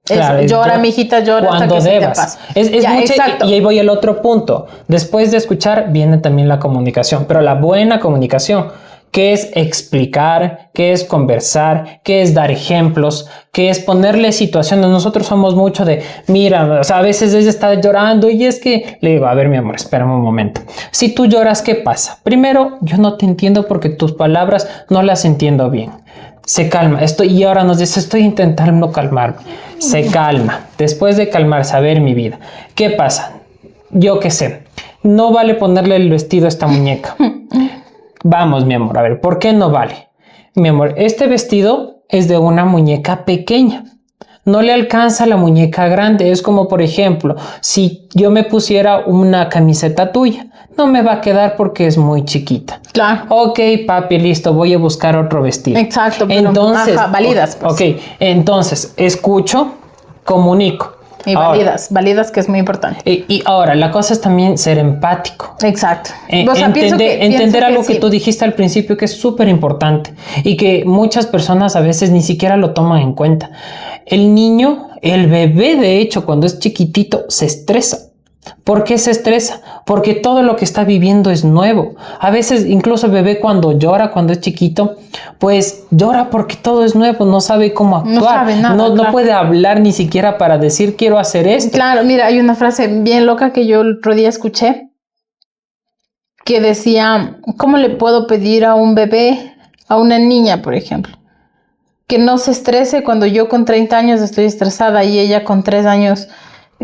Claro, Llora, mijita, llora cuando hasta que debas. se te pase. Exacto. Y ahí voy al otro punto. Después de escuchar viene también la comunicación, pero la buena comunicación, que es explicar, que es conversar, que es dar ejemplos, que es ponerle situaciones. Nosotros somos mucho de, mira, o sea, a veces ella está llorando y es que le digo, a ver, mi amor, espérame un momento. Si tú lloras, ¿qué pasa? Primero, yo no te entiendo porque tus palabras no las entiendo bien. Se calma, y ahora nos dice, estoy intentando calmarme. Se calma. Después de calmarse, a ver, mi vida, ¿qué pasa? Yo qué sé, no vale ponerle el vestido a esta muñeca. Vamos, mi amor, a ver, ¿por qué no vale? Mi amor, este vestido es de una muñeca pequeña. No le alcanza la muñeca grande. Es como, por ejemplo, si yo me pusiera una camiseta tuya, no me va a quedar porque es muy chiquita. Claro. Ok, papi, listo, voy a buscar otro vestido. Exacto. Pero, entonces, validas. Pues. Ok, entonces, escucho, comunico. Y validas que es muy importante. Y ahora, la cosa es también ser empático. Exacto. Entender algo que tú dijiste al principio que es súper importante y que muchas personas a veces ni siquiera lo toman en cuenta. El niño, el bebé, de hecho, cuando es chiquitito, se estresa. ¿Por qué se estresa? Porque todo lo que está viviendo es nuevo. A veces incluso el bebé cuando llora, cuando es chiquito, pues llora porque todo es nuevo, no sabe cómo actuar, no sabe nada, no puede hablar ni siquiera para decir quiero hacer esto. Claro, mira, hay una frase bien loca que yo el otro día escuché que decía, ¿cómo le puedo pedir a un bebé, a una niña, por ejemplo, que no se estrese cuando yo con 30 años estoy estresada y ella con 3 años...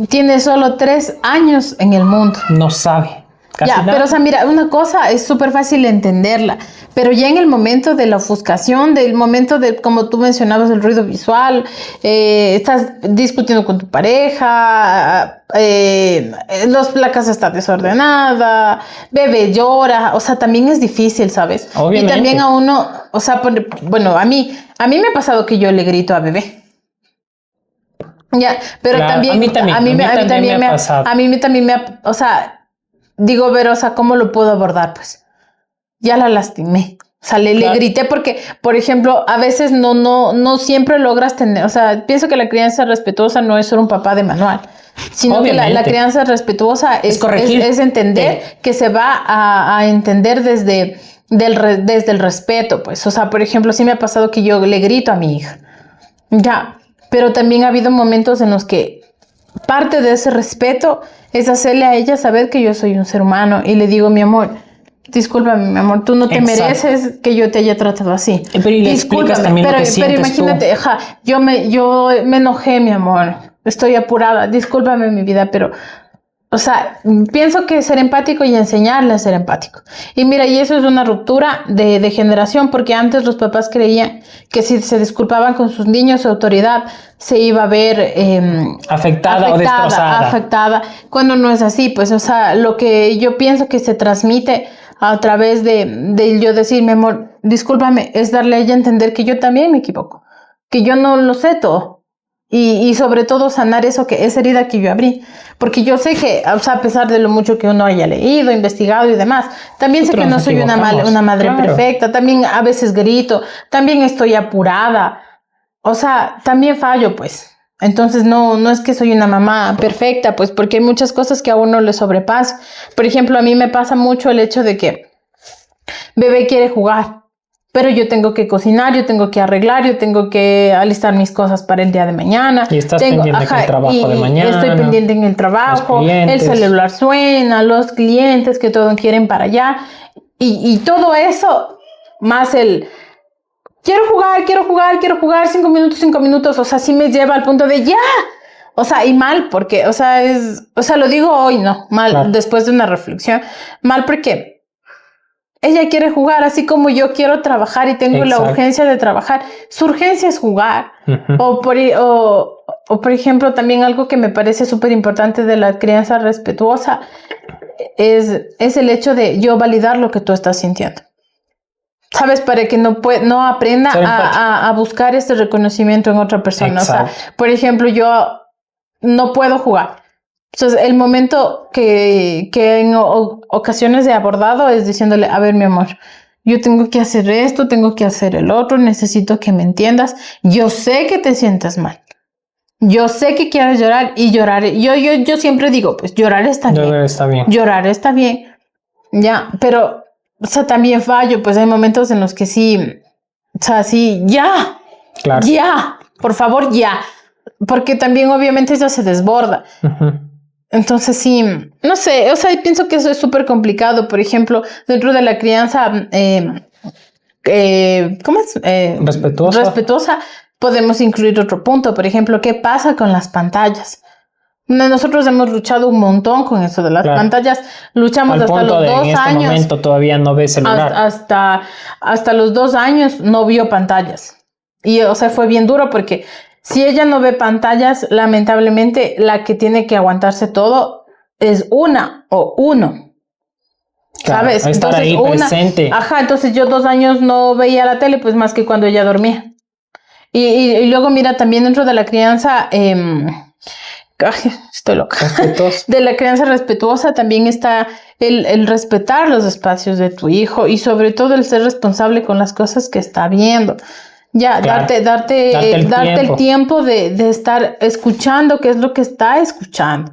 Tiene solo 3 años en el mundo. No sabe. Casi nada. Pero o sea, mira, una cosa es súper fácil entenderla, pero ya en el momento de la ofuscación, del momento de, como tú mencionabas, el ruido visual, estás discutiendo con tu pareja, la casa está desordenada, bebé llora, o sea, también es difícil, ¿sabes? Obviamente. Y también a uno, o sea, bueno, a mí me ha pasado que yo le grito a bebé. Ya, pero claro, también a mí también me ha pasado. A mí también me ha, o sea, digo, pero, o sea, ¿cómo lo puedo abordar? Pues ya la lastimé. O sea, le grité porque, por ejemplo, a veces no siempre logras tener, o sea, pienso que la crianza respetuosa no es solo un papá de manual, sino obviamente, que la crianza respetuosa es entender que se va a entender desde el respeto, pues. O sea, por ejemplo, sí me ha pasado que yo le grito a mi hija. Ya. Pero también ha habido momentos en los que parte de ese respeto es hacerle a ella saber que yo soy un ser humano y le digo, mi amor, discúlpame, mi amor, tú no te mereces que yo te haya tratado así. Pero y le explicas también lo que sientes pero imagínate, yo me enojé, mi amor, estoy apurada, discúlpame, mi vida, pero... O sea, pienso que ser empático y enseñarle a ser empático. Y mira, y eso es una ruptura de generación, porque antes los papás creían que si se disculpaban con sus niños, su autoridad se iba a ver afectada o destrozada. Afectada, cuando no es así. Pues, o sea, lo que yo pienso que se transmite a través de yo decir, mi amor, discúlpame, es darle a ella a entender que yo también me equivoco, que yo no lo sé todo. Y sobre todo sanar esa herida que yo abrí. Porque yo sé que, o sea, a pesar de lo mucho que uno haya leído, investigado y demás, también sé que no soy una madre perfecta. También a veces grito, también estoy apurada. O sea, también fallo, pues. Entonces no es que soy una mamá perfecta, pues porque hay muchas cosas que a uno le sobrepasa. Por ejemplo, a mí me pasa mucho el hecho de que bebé quiere jugar, pero yo tengo que cocinar, yo tengo que arreglar, yo tengo que alistar mis cosas para el día de mañana. Y estás pendiente con el trabajo de mañana. Estoy pendiente en el trabajo, el celular suena, los clientes que todo quieren para allá. Y todo eso, más el quiero jugar, 5 minutos, o sea, sí me lleva al punto de ya. O sea, y mal, porque, o sea, lo digo hoy, no, mal, claro. Después de una reflexión, mal porque ella quiere jugar, así como yo quiero trabajar y tengo la urgencia de trabajar. Su urgencia es jugar. O por ejemplo, también algo que me parece súper importante de la crianza respetuosa es el hecho de yo validar lo que tú estás sintiendo. ¿Sabes? Para que no aprenda a buscar este reconocimiento en otra persona. Exacto. O sea, por ejemplo, yo no puedo jugar. Entonces, el momento que en ocasiones he abordado es diciéndole, a ver, mi amor, yo tengo que hacer esto, tengo que hacer el otro, necesito que me entiendas. Yo sé que te sientes mal. Yo sé que quieres llorar y llorar. Yo siempre digo, pues llorar está bien. Llorar está bien. Ya, pero, o sea, también fallo, pues hay momentos en los que sí, o sea, sí, ya, claro. Ya, por favor, ya. Porque también obviamente eso se desborda. Entonces sí, no sé, o sea, pienso que eso es súper complicado. Por ejemplo, dentro de la crianza, ¿cómo es? Respetuosa, podemos incluir otro punto. Por ejemplo, ¿qué pasa con las pantallas? Nosotros hemos luchado un montón con eso de las pantallas. Luchamos hasta los 2 años. En este momento todavía no ve celular. Hasta los 2 años no vio pantallas. Y, o sea, fue bien duro porque si ella no ve pantallas, lamentablemente la que tiene que aguantarse todo es una o uno. Claro, ¿sabes? Estar entonces, ahí presente. Ajá, entonces yo 2 años no veía la tele, pues más que cuando ella dormía. Y luego, mira, también dentro de la crianza, estoy loca. De la crianza respetuosa también está el respetar los espacios de tu hijo y sobre todo el ser responsable con las cosas que está viendo. Ya, claro. darte el tiempo de estar escuchando qué es lo que está escuchando.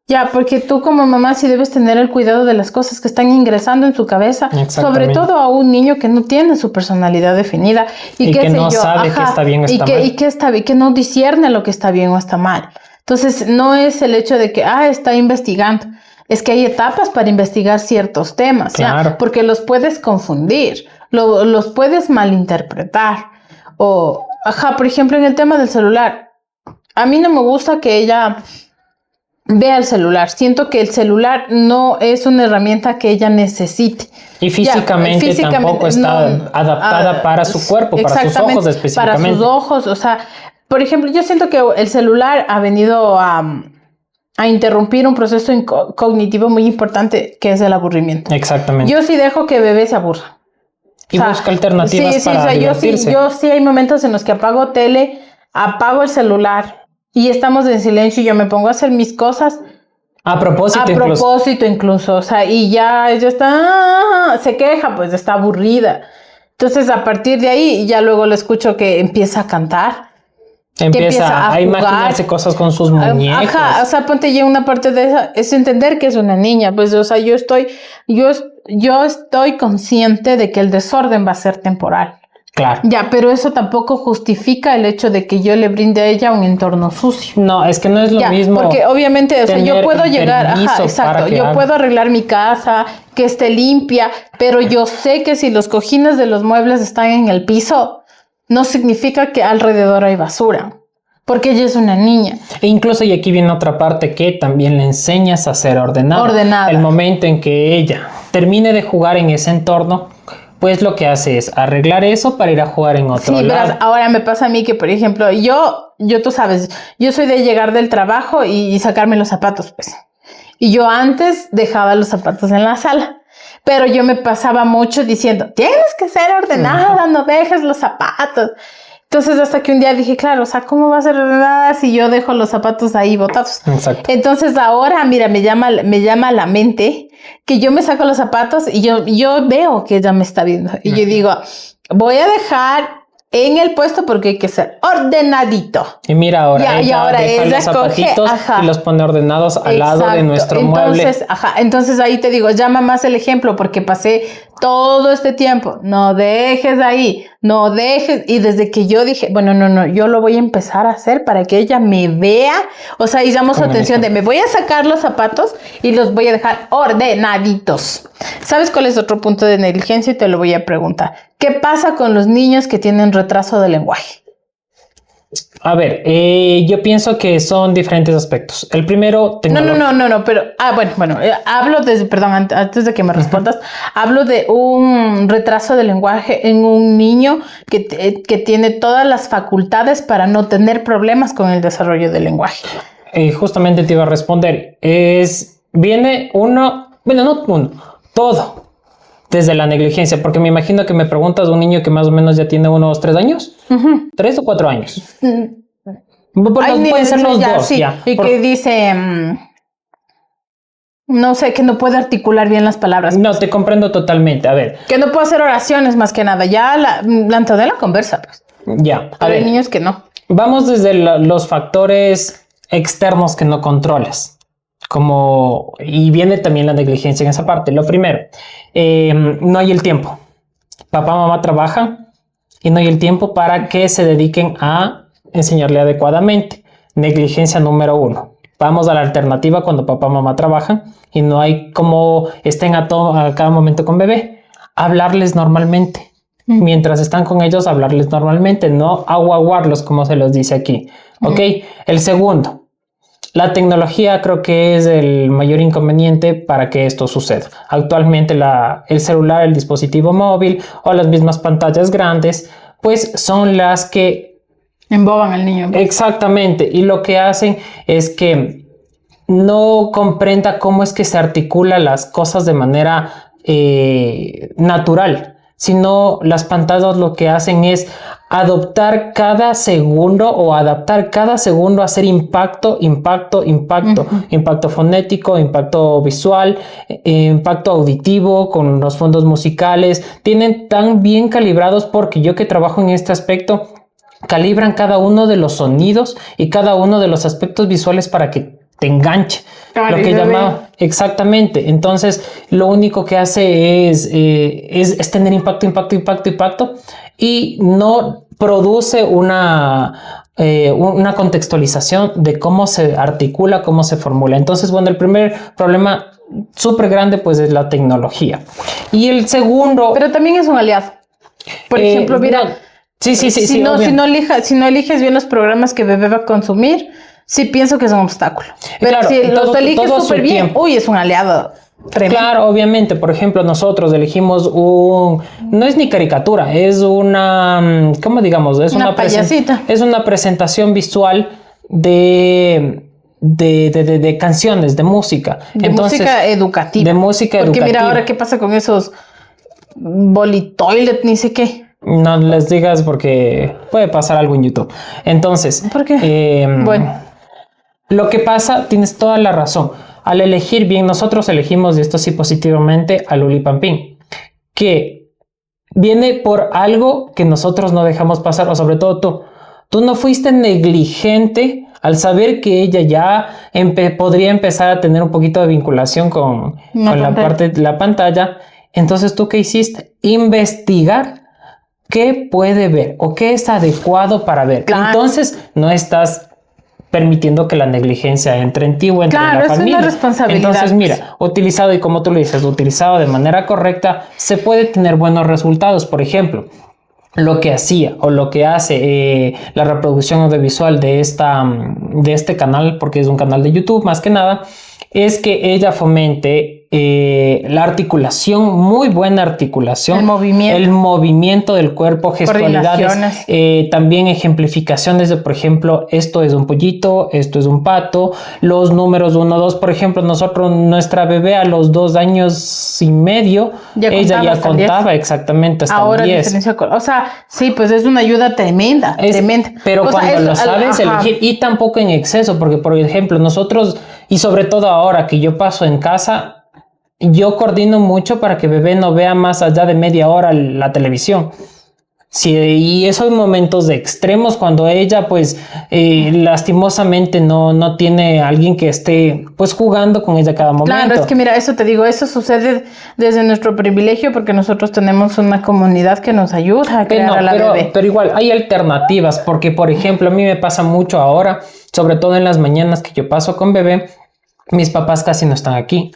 Ya, porque tú como mamá sí debes tener el cuidado de las cosas que están ingresando en su cabeza, sobre todo a un niño que no tiene su personalidad definida y que no sabe que está bien o está mal. Y que no discierne lo que está bien o está mal. Entonces, no es el hecho de que, está investigando. Es que hay etapas para investigar ciertos temas, claro. ¿Ya? Porque los puedes confundir, los puedes malinterpretar. Por ejemplo, en el tema del celular, a mí no me gusta que ella vea el celular. Siento que el celular no es una herramienta que ella necesite. Y físicamente tampoco está adaptada para su cuerpo, para sus ojos específicamente. Para sus ojos, o sea, por ejemplo, yo siento que el celular ha venido a interrumpir un proceso cognitivo muy importante que es el aburrimiento. Exactamente. Yo sí dejo que bebé se aburra. Y busca alternativas para divertirse. Yo sí hay momentos en los que apago tele, apago el celular y estamos en silencio y yo me pongo a hacer mis cosas. A propósito incluso. O sea, y ya ella está, se queja, pues está aburrida. Entonces, a partir de ahí, ya luego le escucho que empieza a cantar. Empieza a imaginarse cosas con sus muñecos. Ajá, o sea, ponte ya una parte de esa, es entender que es una niña. Pues, o sea, yo estoy consciente de que el desorden va a ser temporal. Claro. Ya, pero eso tampoco justifica el hecho de que yo le brinde a ella un entorno sucio. No, es que no es lo mismo. Porque obviamente, o sea, yo puedo llegar, yo puedo arreglar mi casa, que esté limpia, pero yo sé que si los cojines de los muebles están en el piso, no significa que alrededor hay basura, porque ella es una niña. E incluso, y aquí viene otra parte, que también le enseñas a ser ordenada. El momento en que ella termine de jugar en ese entorno, pues lo que hace es arreglar eso para ir a jugar en otro lado. Pero ahora me pasa a mí que, por ejemplo, yo tú sabes, yo soy de llegar del trabajo y sacarme los zapatos, pues. Y yo antes dejaba los zapatos en la sala. Pero yo me pasaba mucho diciendo, tienes que ser ordenada, no dejes los zapatos. Entonces, hasta que un día dije, claro, o sea, ¿cómo va a ser ordenada si yo dejo los zapatos ahí botados? Exacto. Entonces, ahora, mira, me llama a la mente que yo me saco los zapatos y yo veo que ella me está viendo. Y yo digo, voy a dejar en el puesto porque hay que ser ordenadito. Y mira ahora, Y ahora deja ella los zapatitos ajá. y los pone ordenados al lado de Exacto. nuestro Entonces, mueble. ajá, entonces ahí te digo, llama más el ejemplo porque pasé todo este tiempo, no dejes ahí, no dejes, y desde que yo dije, bueno, no, yo lo voy a empezar a hacer para que ella me vea, o sea, y llamo su Con el atención de, ejemplo. me voy a sacar los zapatos y los voy a dejar ordenaditos. ¿Sabes cuál es otro punto de negligencia? Y te lo voy a preguntar. ¿Qué pasa con los niños que tienen retraso de lenguaje? A ver, yo pienso que son diferentes aspectos. El primero, No, pero, bueno, hablo perdón, antes de que me respondas, hablo de un retraso de lenguaje en un niño que tiene todas las facultades para no tener problemas con el desarrollo del lenguaje. justamente te iba a responder. Viene todo desde la negligencia, porque me imagino que me preguntas de un niño que más o menos ya tiene unos 3 años, 3 o 4 años. Pueden ser los ya, dos, sí, ya. y que dice, no sé, que no puede articular bien las palabras. No, te comprendo totalmente. A ver, Que no puede hacer oraciones más que nada. Ya la Antonella conversa, pues. ya. A Pero hay ver, niños que no. vamos desde los factores externos que no controlas. Y viene también la negligencia en esa parte. Lo primero, no hay el tiempo. Papá, mamá trabajan y no hay el tiempo para que se dediquen a enseñarle adecuadamente. Negligencia número 1. Vamos a la alternativa cuando papá, mamá trabajan y no hay como estén a cada momento con bebé. Hablarles normalmente. Mientras están con ellos, hablarles normalmente, no aguaguarlos como se los dice aquí. ¿Ok? El segundo. La tecnología creo que es el mayor inconveniente para que esto suceda. Actualmente el celular, el dispositivo móvil o las mismas pantallas grandes, pues son las que emboban al niño. Exactamente. Y lo que hacen es que no comprenda cómo es que se articulan las cosas de manera natural, sino las pantallas lo que hacen es adoptar cada segundo o adaptar cada segundo a hacer impacto, impacto fonético, impacto visual, impacto auditivo con los fondos musicales. Tienen tan bien calibrados, porque yo que trabajo en este aspecto, calibran cada uno de los sonidos y cada uno de los aspectos visuales para que te enganche. Lo que llamaba exactamente. Entonces, lo único que hace es tener impacto y no produce una contextualización de cómo se articula, cómo se formula. Entonces, bueno, el primer problema súper grande pues es la tecnología. Y el segundo... Pero también es un aliado. Por ejemplo, mira... No, sí, si no eliges bien los programas que bebé va a consumir, sí pienso que es un obstáculo. Pero claro, si los eliges súper bien, es un aliado tremendo. Claro, obviamente. Por ejemplo, nosotros elegimos no es ni caricatura, es una, ¿cómo digamos? Es una payasita. Es una presentación visual de canciones, de música. Música educativa. De música educativa. Porque mira, ahora qué pasa con esos Bolitoilet, ni sé qué. No les digas porque puede pasar algo en YouTube. Entonces, ¿por qué? Bueno, lo que pasa, tienes toda la razón. Al elegir bien, nosotros elegimos, y esto sí positivamente, a Luli Pampín, que viene por algo que nosotros no dejamos pasar, o sobre todo tú. Tú no fuiste negligente al saber que ella ya podría empezar a tener un poquito de vinculación con la parte de la pantalla. Entonces, ¿tú qué hiciste? Investigar qué puede ver o qué es adecuado para ver. Claro. Entonces, no estás permitiendo que la negligencia entre en ti o entre la familia. Claro, es una responsabilidad. Entonces, mira, utilizado, y como tú lo dices, utilizado de manera correcta, se puede tener buenos resultados. Por ejemplo, lo que hacía o lo que hace la reproducción audiovisual de este canal, porque es un canal de YouTube más que nada, es que ella fomente la articulación, muy buena articulación, el movimiento del cuerpo, gestualidades, también ejemplificaciones de, por ejemplo, esto es un pollito, esto es un pato, los números 1, 2, por ejemplo, nuestra bebé a los 2 años y medio, ella ya contaba exactamente hasta ahora el 10. O sea, sí, pues es una ayuda tremenda. Pero cuando lo sabes elegir, y tampoco en exceso, porque por ejemplo nosotros, y sobre todo ahora que yo paso en casa, yo coordino mucho para que bebé no vea más allá de media hora la televisión. Sí, y esos momentos de extremos cuando ella pues lastimosamente no tiene alguien que esté pues jugando con ella cada momento. Claro, es que mira, eso te digo, eso sucede desde nuestro privilegio porque nosotros tenemos una comunidad que nos ayuda a crear a la bebé. Pero igual hay alternativas porque por ejemplo a mí me pasa mucho ahora, sobre todo en las mañanas que yo paso con bebé, mis papás casi no están aquí.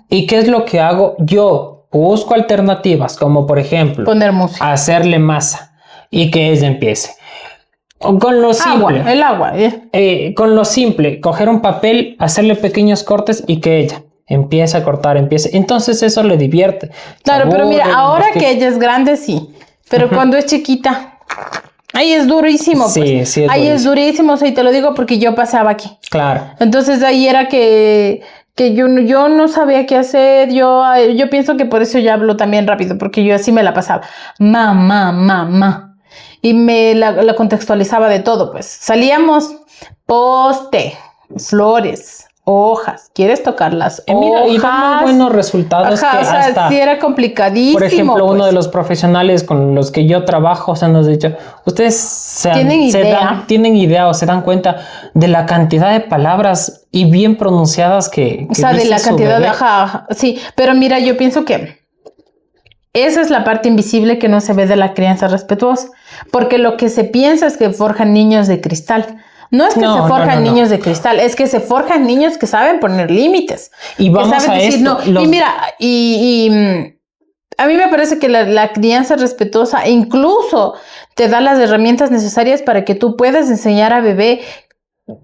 ¿Y qué es lo que hago? Yo busco alternativas, como por ejemplo poner música, hacerle masa y que ella empiece. O con lo simple. El agua. Con lo simple, coger un papel, hacerle pequeños cortes y que ella empiece a cortar, empiece. Entonces eso le divierte. Claro, pero mira, ahora que ella es grande, sí. Pero cuando es chiquita, ahí es durísimo. Sí, pues. sí, ahí es durísimo, o sea, y te lo digo porque yo pasaba aquí. Claro. Entonces ahí era que yo no sabía qué hacer. Yo pienso que por eso ya hablo también rápido, porque yo así me la pasaba. Mamá. Y me la contextualizaba de todo, pues. Salíamos, poste, flores, hojas. ¿Quieres tocarlas? Mira, y da muy buenos resultados. Ajá, que o sea, hasta, sí era complicadísimo. por ejemplo, pues. uno de los profesionales con los que yo trabajo, o sea, nos ha dicho, ustedes tienen idea o se dan cuenta de la cantidad de palabras y bien pronunciadas que o sea, de dice la su cantidad bebé. de ajá, sí, pero mira, yo pienso que esa es la parte invisible que no se ve de la crianza respetuosa, porque lo que se piensa es que forjan niños de cristal. No es que se forjan niños de cristal, es que se forjan niños que saben poner límites. Y vamos que saben a decir esto. no. Y mira, a mí me parece que la crianza respetuosa incluso te da las herramientas necesarias para que tú puedas enseñar a bebé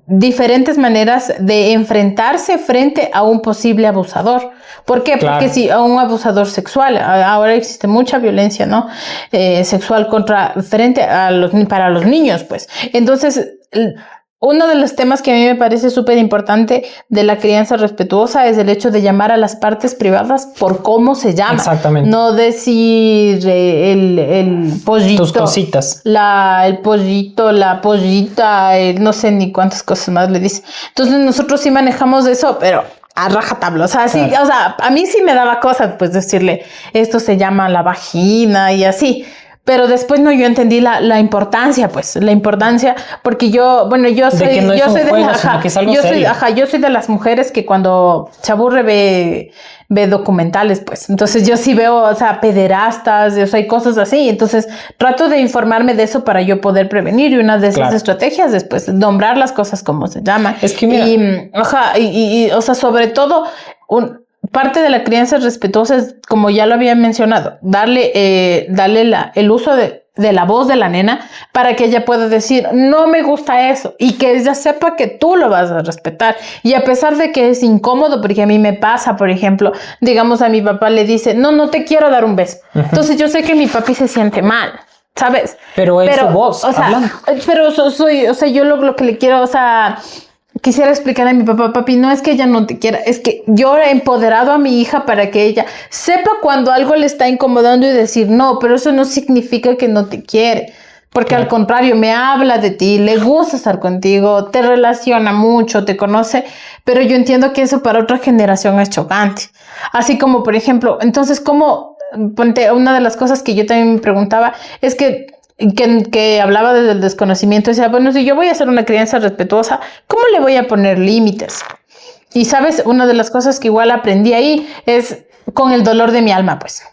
diferentes maneras de enfrentarse frente a un posible abusador. ¿Por qué? Claro. Porque si a un abusador sexual, ahora existe mucha violencia, ¿no? Sexual para los niños, pues. Entonces, uno de los temas que a mí me parece súper importante de la crianza respetuosa es el hecho de llamar a las partes privadas por cómo se llama. Exactamente. No decir el pollito. Tus cositas. El pollito, la pollita, no sé ni cuántas cosas más le dice. Entonces nosotros sí manejamos eso, pero a rajatabla. O sea, sí, o sea, a mí sí me daba cosas, pues decirle, esto se llama la vagina y así. Pero después yo entendí la importancia, pues, porque yo soy de las mujeres que cuando se aburre ve documentales, pues. Entonces yo sí veo, o sea, pederastas, o sea, hay cosas así. Entonces trato de informarme de eso para yo poder prevenir. Y una de esas estrategias es, pues, nombrar las cosas como se llaman. Es que mira. Y o sea, sobre todo, parte de la crianza respetuosa es, como ya lo había mencionado, darle el uso de la voz de la nena para que ella pueda decir, no me gusta eso, y que ella sepa que tú lo vas a respetar. Y a pesar de que es incómodo, porque a mí me pasa, por ejemplo, digamos, a mi papá le dice, no te quiero dar un beso. Entonces yo sé que mi papi se siente mal, ¿sabes? Pero es su voz, o sea, hablando. Pero yo lo que le quiero, o sea, quisiera explicar a mi papá, papi, no es que ella no te quiera, es que yo he empoderado a mi hija para que ella sepa cuando algo le está incomodando y decir no, pero eso no significa que no te quiere, porque al contrario, me habla de ti, le gusta estar contigo, te relaciona mucho, te conoce, pero yo entiendo que eso para otra generación es chocante. Así como, por ejemplo, entonces, una de las cosas que yo también me preguntaba es que hablaba desde el desconocimiento, decía, bueno, si yo voy a hacer una crianza respetuosa, ¿cómo le voy a poner límites? Y sabes, una de las cosas que igual aprendí ahí es con el dolor de mi alma, pues.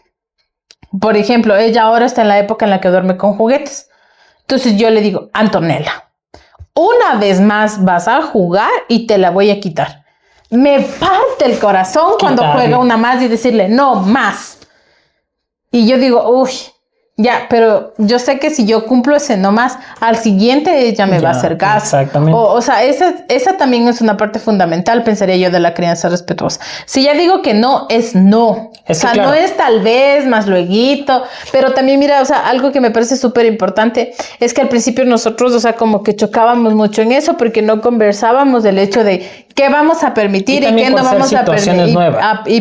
Por ejemplo, ella ahora está en la época en la que duerme con juguetes. Entonces yo le digo, Antonella, una vez más vas a jugar y te la voy a quitar. Me parte el corazón cuando juega una más y decirle, no más. Y yo digo, uy, ya, pero yo sé que si yo cumplo ese no más, al siguiente ella me va a hacer caso. Exactamente. O sea, esa también es una parte fundamental, pensaría yo, de la crianza respetuosa. Si ya digo que no, es no. O sea, no es tal vez, más lueguito. Pero también, mira, o sea, algo que me parece súper importante es que al principio nosotros, o sea, como que chocábamos mucho en eso porque no conversábamos del hecho de qué vamos a permitir y qué no vamos a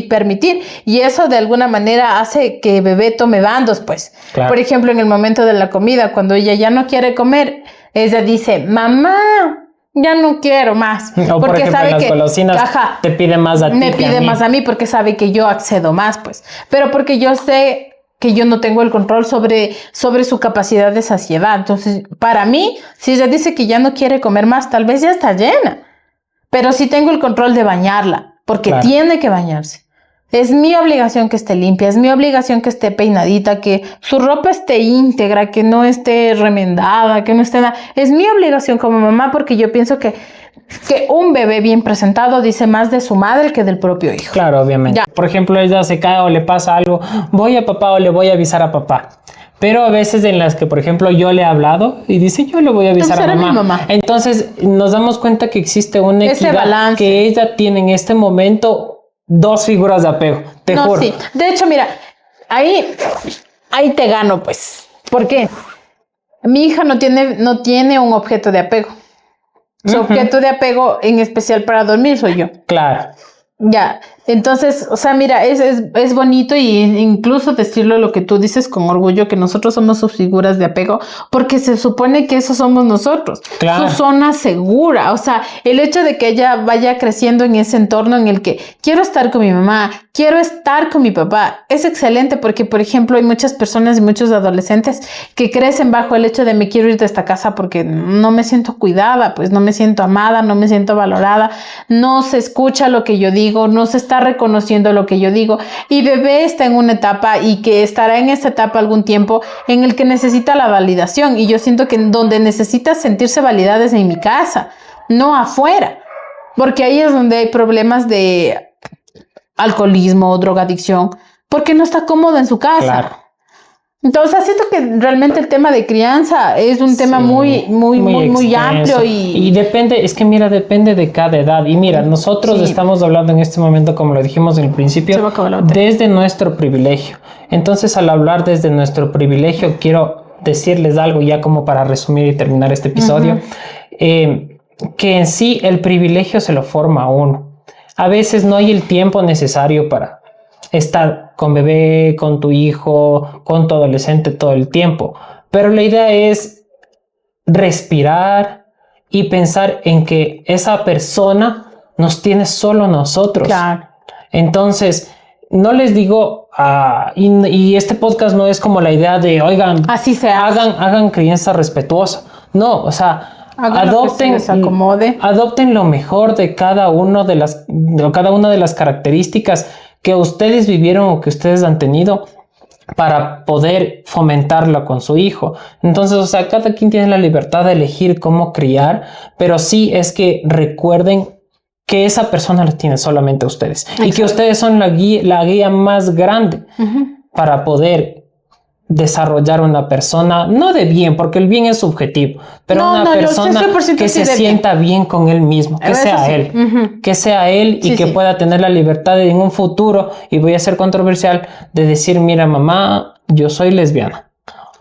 permitir. Y eso de alguna manera hace que bebé tome bandos, pues. Claro. Por ejemplo, en el momento de la comida, cuando ella ya no quiere comer, ella dice, mamá, ya no quiero más. O porque por ejemplo, sabe las golosinas te pide más a ti. Me pide más a mí porque sabe que yo accedo más, pues. Pero porque yo sé que yo no tengo el control sobre su capacidad de saciedad. Entonces, para mí, si ella dice que ya no quiere comer más, tal vez ya está llena. Pero sí tengo el control de bañarla, porque tiene que bañarse. Es mi obligación que esté limpia, es mi obligación que esté peinadita, que su ropa esté íntegra, que no esté remendada, que no esté nada. Es mi obligación como mamá, porque yo pienso que un bebé bien presentado dice más de su madre que del propio hijo. Claro, obviamente. Ya. Por ejemplo, ella se cae o le pasa algo, voy a papá o le voy a avisar a papá. Pero a veces en las que, por ejemplo, yo le he hablado y dice, yo le voy a avisar a mamá. Entonces nos damos cuenta que existe una equidad, que ella tiene en este momento dos figuras de apego. Te juro. Sí. De hecho, mira, ahí te gano, pues. ¿Por qué? Mi hija no tiene un objeto de apego. Su objeto de apego, en especial para dormir, soy yo. Claro. Ya, entonces, o sea, mira, es bonito y incluso decirlo lo que tú dices con orgullo, que nosotros somos sus figuras de apego, porque se supone que eso somos nosotros, su zona segura. O sea, el hecho de que ella vaya creciendo en ese entorno en el que quiero estar con mi mamá, quiero estar con mi papá, es excelente porque, por ejemplo, hay muchas personas y muchos adolescentes que crecen bajo el hecho de me quiero ir de esta casa porque no me siento cuidada, pues no me siento amada, no me siento valorada, no se escucha lo que yo digo, no se está reconociendo lo que yo digo, y bebé está en una etapa y que estará en esta etapa algún tiempo en el que necesita la validación, y yo siento que donde necesita sentirse validada es en mi casa, no afuera, porque ahí es donde hay problemas de alcoholismo, drogadicción, porque no está cómoda en su casa. Claro. Entonces siento que realmente el tema de crianza es un tema muy amplio y depende, es que mira, depende de cada edad. Y mira, nosotros estamos hablando en este momento, como lo dijimos en el principio, desde nuestro privilegio. Entonces, al hablar desde nuestro privilegio, quiero decirles algo ya como para resumir y terminar este episodio, que en sí el privilegio se lo forma a uno. A veces no hay el tiempo necesario para estar con bebé, con tu hijo, con tu adolescente todo el tiempo. Pero la idea es respirar y pensar en que esa persona nos tiene solo nosotros. Claro. Entonces, no les digo, y este podcast no es como la idea de, oigan, así se hagan crianza respetuosa. No, o sea, adopten lo mejor de cada una de las características que ustedes vivieron o que ustedes han tenido para poder fomentarlo con su hijo. Entonces, o sea, cada quien tiene la libertad de elegir cómo criar, pero sí es que recuerden que esa persona la tiene solamente ustedes. Exacto. Y que ustedes son la guía más grande para poder desarrollar una persona, no de bien, porque el bien es subjetivo, pero una persona que se sienta bien con él mismo, que sea él, que sea él y que pueda tener la libertad de en un futuro, y voy a ser controversial, de decir, mira mamá, yo soy lesbiana,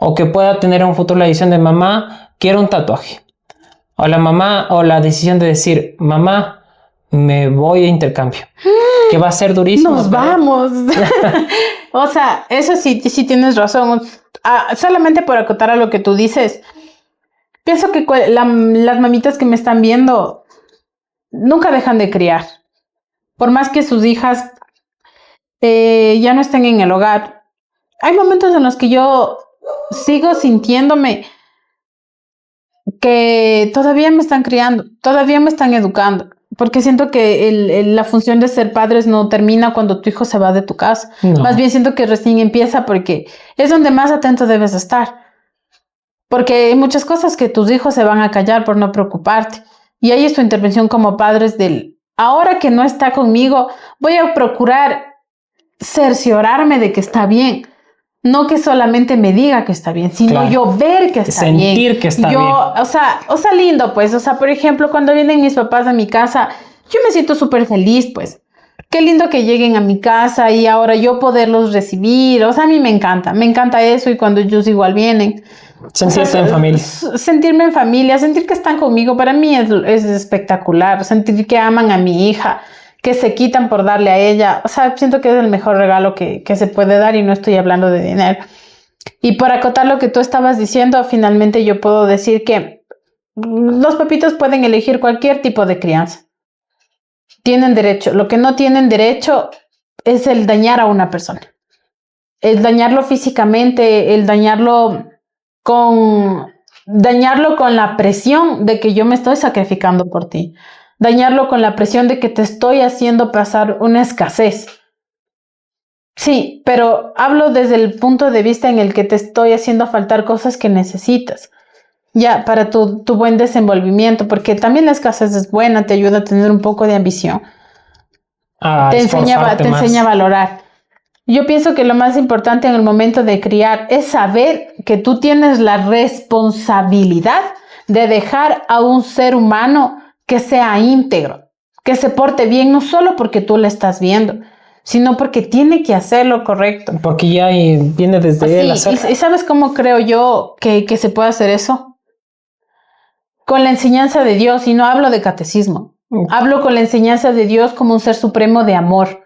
o que pueda tener en un futuro la decisión de mamá, quiero un tatuaje, o la mamá, o la decisión de decir, mamá, me voy a intercambio, que va a ser durísimo. Nos vamos. O sea, eso sí tienes razón. Solamente por acotar a lo que tú dices, pienso que las mamitas que me están viendo nunca dejan de criar. Por más que sus hijas ya no estén en el hogar. Hay momentos en los que yo sigo sintiéndome que todavía me están criando, todavía me están educando. Porque siento que la función de ser padres no termina cuando tu hijo se va de tu casa. No. Más bien siento que recién empieza, porque es donde más atento debes estar. Porque hay muchas cosas que tus hijos se van a callar por no preocuparte. Y ahí es tu intervención como padres ahora que no está conmigo, voy a procurar cerciorarme de que está bien. No que solamente me diga que está bien, sino yo ver que está bien. Sentir que está bien. O sea, lindo, pues. O sea, por ejemplo, cuando vienen mis papás a mi casa, yo me siento súper feliz, pues. Qué lindo que lleguen a mi casa y ahora yo poderlos recibir. O sea, a mí me encanta eso, y cuando ellos igual vienen. Sentirse en familia. Sentirme en familia, sentir que están conmigo, para mí es espectacular. Sentir que aman a mi hija, que se quitan por darle a ella. O sea, siento que es el mejor regalo que se puede dar, y no estoy hablando de dinero. Y por acotar lo que tú estabas diciendo, finalmente yo puedo decir que los papitos pueden elegir cualquier tipo de crianza. Tienen derecho. Lo que no tienen derecho es el dañar a una persona. el dañarlo físicamente, el dañarlo con la presión de que yo me estoy sacrificando por ti, dañarlo con la presión de que te estoy haciendo pasar una escasez. Sí, pero hablo desde el punto de vista en el que te estoy haciendo faltar cosas que necesitas, ya, para tu buen desenvolvimiento, porque también la escasez es buena, te ayuda a tener un poco de ambición, te enseña a valorar. Yo pienso que lo más importante en el momento de criar es saber que tú tienes la responsabilidad de dejar a un ser humano que sea íntegro, que se porte bien, no solo porque tú le estás viendo, sino porque tiene que hacer lo correcto. Porque ya viene desde él hacer. ¿Y sabes cómo creo yo que se puede hacer eso? Con la enseñanza de Dios, y no hablo de catecismo. Hablo con la enseñanza de Dios como un ser supremo de amor.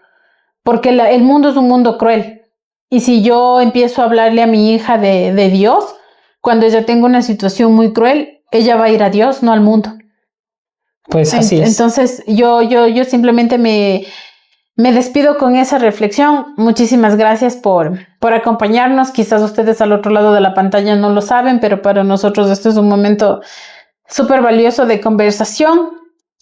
Porque el mundo es un mundo cruel. Y si yo empiezo a hablarle a mi hija de Dios, cuando ella tenga una situación muy cruel, ella va a ir a Dios, no al mundo. Pues así es. Entonces, yo simplemente me despido con esa reflexión. Muchísimas gracias por acompañarnos. Quizás ustedes al otro lado de la pantalla no lo saben, pero para nosotros este es un momento súper valioso de conversación,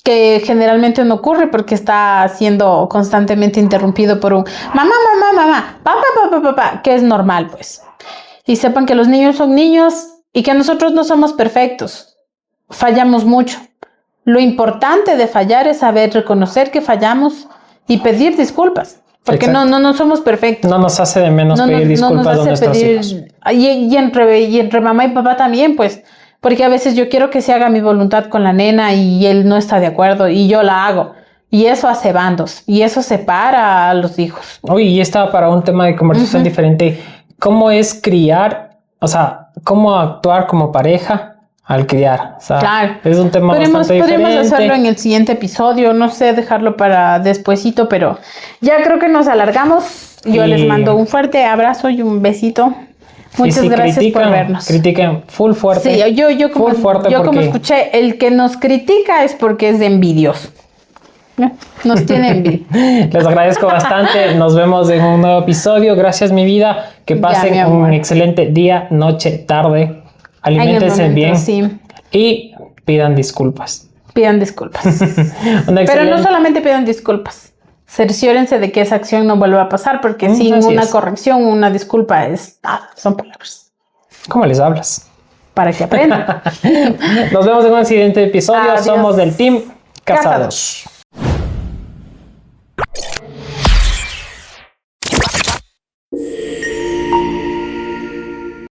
que generalmente no ocurre porque está siendo constantemente interrumpido por un mamá, papá, que es normal, pues. Y sepan que los niños son niños y que nosotros no somos perfectos. Fallamos mucho. Lo importante de fallar es saber reconocer que fallamos y pedir disculpas. Porque no somos perfectos. No nos hace de menos pedir disculpas a nuestros hijos. Y entre mamá y papá también, pues. Porque a veces yo quiero que se haga mi voluntad con la nena y él no está de acuerdo y yo la hago. Y eso hace bandos y eso separa a los hijos. Oye, y estaba para un tema de conversación diferente. ¿Cómo es criar? O sea, ¿cómo actuar como pareja al criar? O sea, claro. Es un tema bastante diferente. Podríamos hacerlo en el siguiente episodio. No sé, dejarlo para despuesito, pero ya creo que nos alargamos. Yo les mando un fuerte abrazo y un besito. Muchas gracias por vernos. Critiquen full fuerte. Sí, yo como escuché, el que nos critica es porque es envidioso. Nos tiene envidia. Les agradezco bastante. Nos vemos en un nuevo episodio. Gracias, mi vida. Que pasen un excelente día, noche, tarde. Aliméntense bien. Sí. Y pidan disculpas. Pidan disculpas. Pero no solamente pidan disculpas. Cerciórense de que esa acción no vuelva a pasar, porque sin una corrección, una disculpa es nada, son palabras. ¿Cómo les hablas? Para que aprendan. Nos vemos en un siguiente episodio. Adiós. Somos del Team Casados.